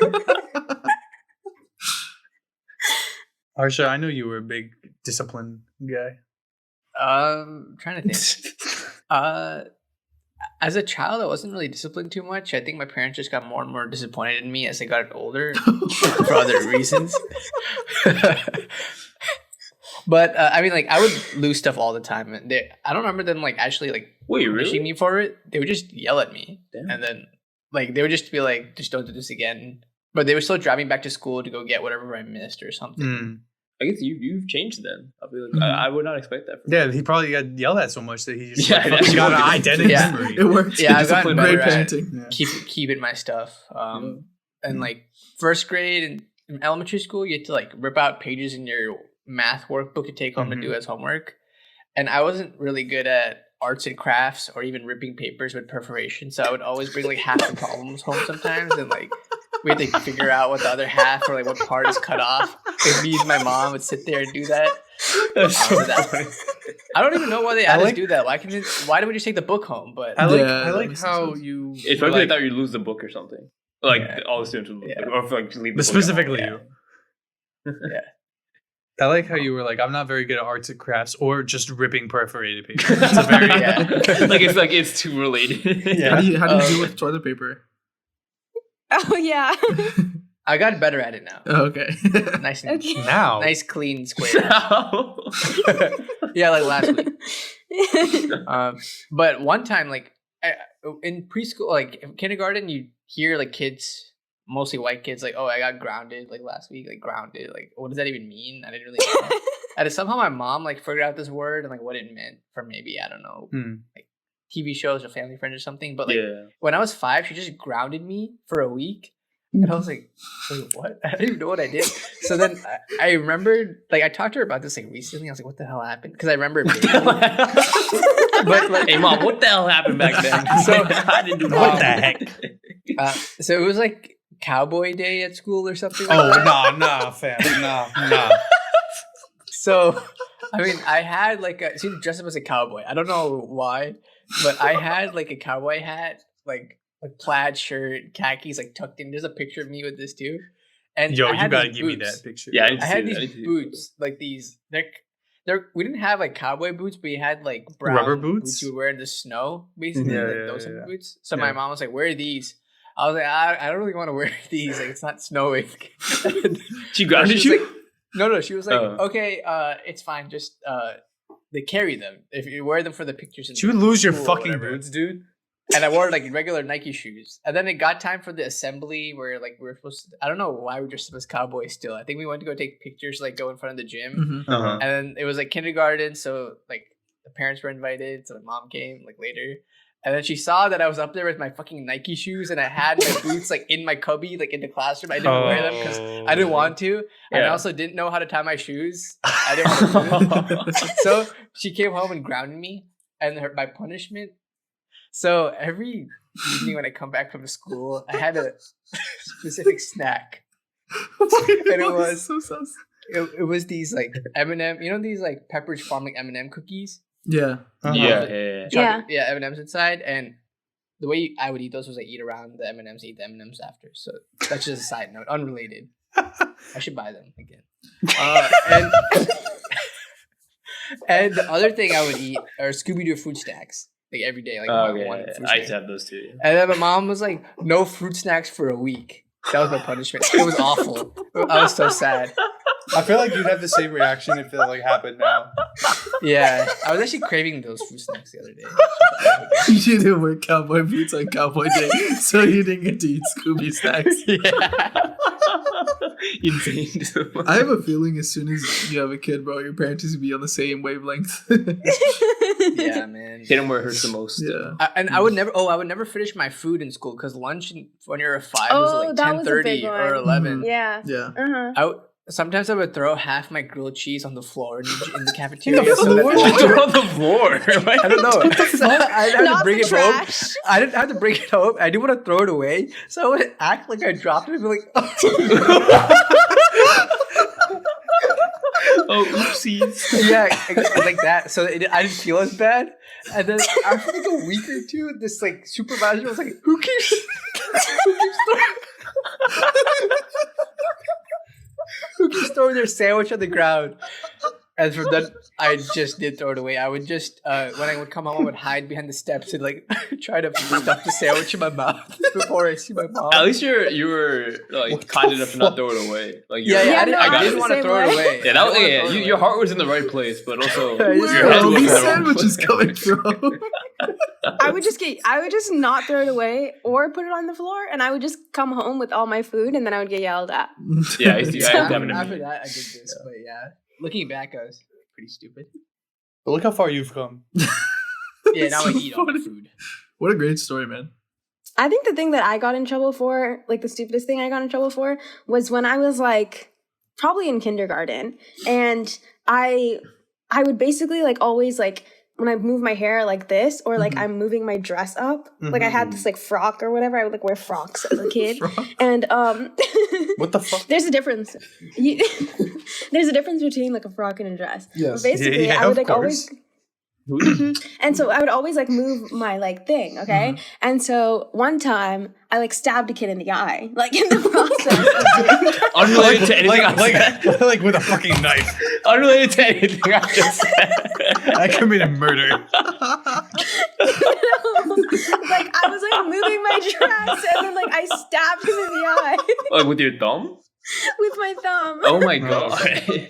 Harsha, I know you were a big discipline guy. Trying to think. as a child, I wasn't really disciplined too much. I think my parents just got more and more disappointed in me as I got older for other reasons. But I mean, like, I would lose stuff all the time. And I don't remember them like actually like punishing me for it. They would just yell at me, and then like they would just be like, "Just don't do this again." But they would still drive me back to school to go get whatever I missed or something. I guess you've changed then. I feel like I would not expect that. He probably got yelled at so much that he just got an identity memory. It works. Yeah, I've gotten great better at parenting. keeping my stuff. And like first grade and in elementary school, you had to like rip out pages in your math workbook to take home and do as homework. And I wasn't really good at arts and crafts or even ripping papers with perforation, so I would always bring like half the problems home sometimes, and like we had to figure out what the other half or like what part is cut off. And me and my mom would sit there and do that. That's so funny. I don't even know why they had us do that. Why did we just take the book home? But I like how you. It's probably thought you'd lose the book or something. Like all the students would lose the book, or like leave the book specifically you. Yeah. I like how you were like, I'm not very good at arts and crafts or just ripping perforated paper. It's a very like it's too related. Yeah. How do you deal with toilet paper? Oh yeah. I got better at it now. Oh, okay. Nice and now. Nice clean square. Yeah, like last week. But one time, like in preschool, like in kindergarten, you hear like kids. Mostly white kids, like, oh, I got grounded like last week, like grounded. Like, what does that even mean? I didn't really know. And somehow my mom like figured out this word and like what it meant for maybe, I don't know, like TV shows or Family Friends or something. But like when I was 5, she just grounded me for a week. And I was like, wait, what? I didn't even know what I did. So then I remembered, like, I talked to her about this like recently. I was like, what the hell happened? Because I remember but like, hey mom, what the hell happened back then? So I didn't do what the heck? So it was like Cowboy Day at school or something. Nah, fam, nah. So, I mean, I had like she dressed up as a cowboy. I don't know why, but I had like a cowboy hat, like plaid shirt, khakis, like tucked in. There's a picture of me with this too. And yo, I had you gotta these give me boots. that picture. Yeah, I had these boots, like these. We didn't have like cowboy boots, but we had like brown rubber boots you would wear in the snow, basically, those type of boots. So my mom was like, "Wear these." I was like, I don't really want to wear these. Like, it's not snowing. She grounded you? Like, no. She was like, okay, it's fine. Just they carry them if you wear them for the pictures. She would lose your fucking boots, dude. And I wore like regular Nike shoes. And then it got time for the assembly where like we were supposed to. I don't know why we dressed up as cowboys still. I think we went to go take pictures, like go in front of the gym. And then it was like kindergarten, so like the parents were invited. So my mom came like later. And then she saw that I was up there with my fucking Nike shoes and I had my boots like in my cubby, like in the classroom. I didn't wear them because I didn't want to. And I also didn't know how to tie my shoes. I didn't want to do it. So she came home and grounded me. And my punishment. So every evening when I come back from school, I had a specific snack. And it was so sus. It was these like M&M, you know these like Pepperidge Farm like M&M cookies? Yeah. Yeah, M&Ms inside, and the way I would eat those was I eat around the M&Ms, eat the M&Ms after. So that's just a side note, unrelated. I should buy them again. And the other thing I would eat are Scooby-Doo fruit snacks, like every day. Like I used to have those too. Yeah. And then my mom was like, "No fruit snacks for a week." That was my punishment. It was awful. I was so sad. I feel like you'd have the same reaction if it like happened now. Yeah, I was actually craving those fruit snacks the other day. You didn't wear cowboy boots on Cowboy Day, so you didn't get to eat Scooby snacks. Yeah. Insane. I have a feeling as soon as you have a kid, bro, your parents is gonna be on the same wavelength. Yeah, man. They don't wear hurts the most. Yeah. I would never finish my food in school because lunch when you're 5 was like 10:30 or 11. Yeah. Yeah. Sometimes I would throw half my grilled cheese on the floor in the cafeteria. Throw on the floor. I don't know. So I had to bring it home. Trash. I didn't have to bring it home. I didn't want to throw it away, so I would act like I dropped it and be like, oh, oopsies. yeah, like that. So I didn't feel as bad. And then after like a week or two, this like supervisor was like, "Who keeps throwing their sandwich on the ground?" As for that, I just did throw it away. I would just, when I would come home, I would hide behind the steps and like try to stuff the sandwich in my mouth before I see my mom. At least you were like kind enough to not throw it away. Like I got didn't want to throw it away. Yeah, your heart was in the right place, but also your Where head are was these in the wrong sandwiches place. coming from? I would just not throw it away or put it on the floor, and I would just come home with all my food, and then I would get yelled at. Yeah, I used to have it After in me. that, I did this, but looking back, I was pretty stupid. But look how far you've come. Yeah, now I So eat all my funny. food. What a great story, man. I think the thing that I got in trouble for, like the stupidest thing I got in trouble for, was when I was like probably in kindergarten, and I would basically like always like when I move my hair like this, or like I'm moving my dress up, like I had this like frock or whatever. I would like wear frocks as a kid, and What the fuck? there's a difference. There's a difference between like a frock and a dress. Yes. But basically, Yeah, I would of like always. course. And so I would always like move my like thing, okay? And so one time I like stabbed a kid in the eye, like in the process of doing that. Unrelated to anything I said. like with a fucking knife. Unrelated to anything I just said. I committed murder. Like I was like moving my dress, and then like I stabbed him in the eye Like with your thumb? with my thumb. Oh my god.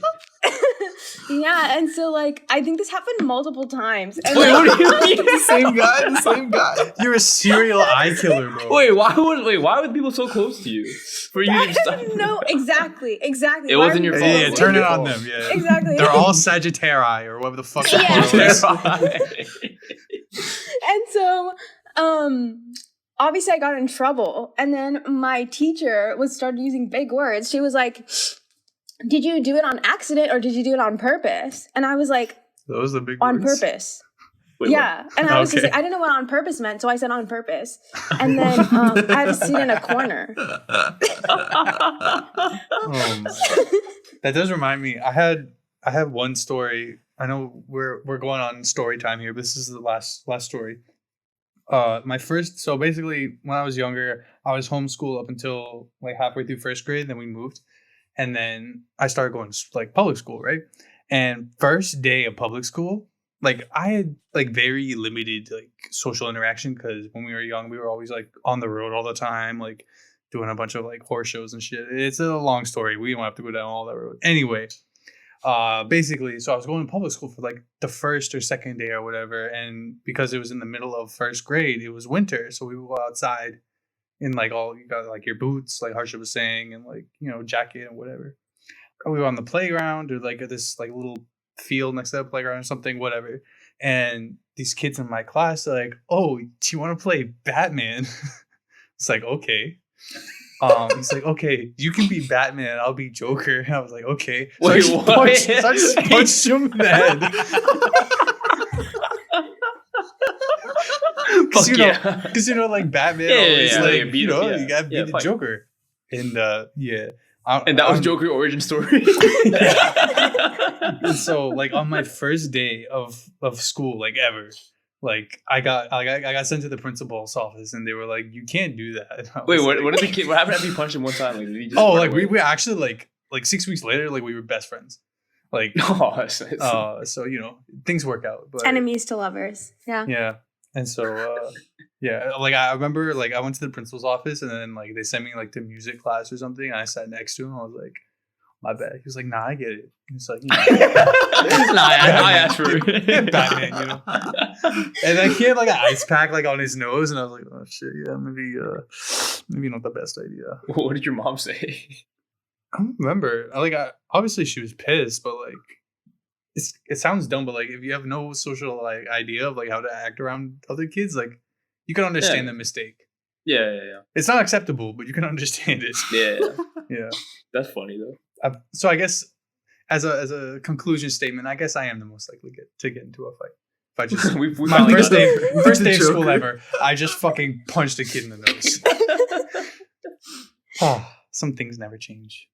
Yeah, and so like I think this happened multiple times. And Wait, like, what do you mean? The same guy. You're a serial eye killer, bro. Wait, why were people so close to you? For you to stop? No, exactly. It Why wasn't are your you- fault. Yeah, It turn it wasn't on your them. Yeah, Exactly. They're all Sagittarii or whatever the fuck. Yeah. It is. And so, obviously I got in trouble. And then my teacher started using big words. She was like, "Did you do it on accident or did you do it on purpose?" And I was like, Those are the big "On words. purpose." Wait, Yeah. And I was just Okay. like, I didn't know what on purpose meant. So I said on purpose. And then I had to sit in a corner. That does remind me. I have one story. I know we're going on story time here, but this is the last story. So basically when I was younger, I was homeschooled up until like halfway through first grade, then we moved. And then I started going to like public school, right? And first day of public school, like I had like very limited like social interaction because when we were young, we were always like on the road all the time, like doing a bunch of like horse shows and shit. It's a long story. We don't have to go down all that road. Anyway, basically, so I was going to public school for like the first or second day or whatever. And because it was in the middle of first grade, it was winter. So we would go outside in like you got like your boots, like Harsha was saying, and like, you know, jacket and whatever. We were on the playground or like at this like little field next to the playground or something, whatever. And these kids in my class are like, "Oh, do you want to play Batman?" It's like, okay. He's like, "Okay, you can be Batman, I'll be Joker." And I was like, "Okay." So Wait, I what? just punched him in the head. Fuck Because you know, like Batman Yeah, always yeah, like, yeah, beat you know, him, you gotta beat the fine. Joker. And yeah. And that was Joker origin story. And so like on my first day of school, like ever, like I got sent to the principal's office and they were like, "You can't do that." And I Wait, was what like, did the kid? What happened after you punched him one time? Like, did he just Oh, run like away? we actually like 6 weeks later, like we were best friends. Like Oh, it's- so you know, things work out. But Enemies to lovers. Yeah. yeah. And so yeah, like I remember like I went to the principal's office and then like they sent me like to music class or something and I sat next to him. I was like, "My bad." He was like, "Nah, I get it." He's like, Nah, I asked for it. Batman, you know. And then he had like an ice pack like on his nose, and I was like, "Oh shit, yeah, maybe not the best idea." What did your mom say? I don't remember. Obviously she was pissed, but like it sounds dumb, but like if you have no social like idea of like how to act around other kids, like you can understand the mistake. Yeah. It's not acceptable, but you can understand it. Yeah. Yeah. That's funny though. So I guess as a conclusion statement, I guess I am the most likely to get into a fight. If I just we my finally first got day there. first day of Joker. school ever, I just fucking punched a kid in the nose. Some things never change,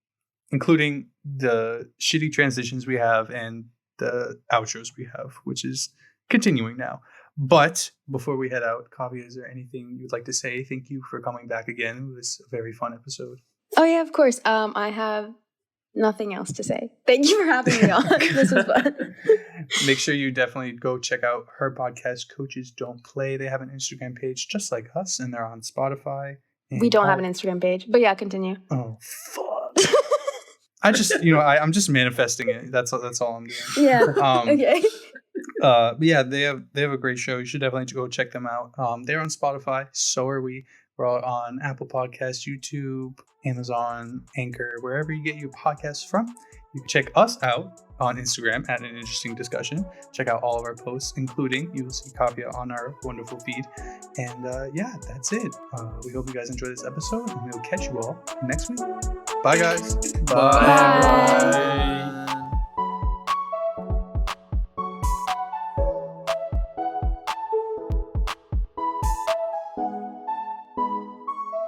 including the shitty transitions we have and the outros we have, which is continuing now. But before we head out, Kavya, is there anything you'd like to say? Thank you for coming back again. It was a very fun episode. Oh yeah, of course. I have nothing else to say. Thank you for having me on. This was fun. Make sure you definitely go check out her podcast, Coaches Don't Play. They have an Instagram page just like us, and they're on Spotify. We don't have an Instagram page, but yeah, continue. Oh, fuck. I just, I'm just manifesting it. That's all I'm doing. Yeah. Okay. But yeah, they have a great show. You should definitely go check them out. They're on Spotify. So are we. We're all on Apple Podcasts, YouTube, Amazon, Anchor, wherever you get your podcasts from. You can check us out on Instagram at An Interesting Discussion. Check out all of our posts, including you will see Kavya on our wonderful feed. And yeah, that's it. We hope you guys enjoy this episode, and we'll catch you all next week. Bye, guys. Bye.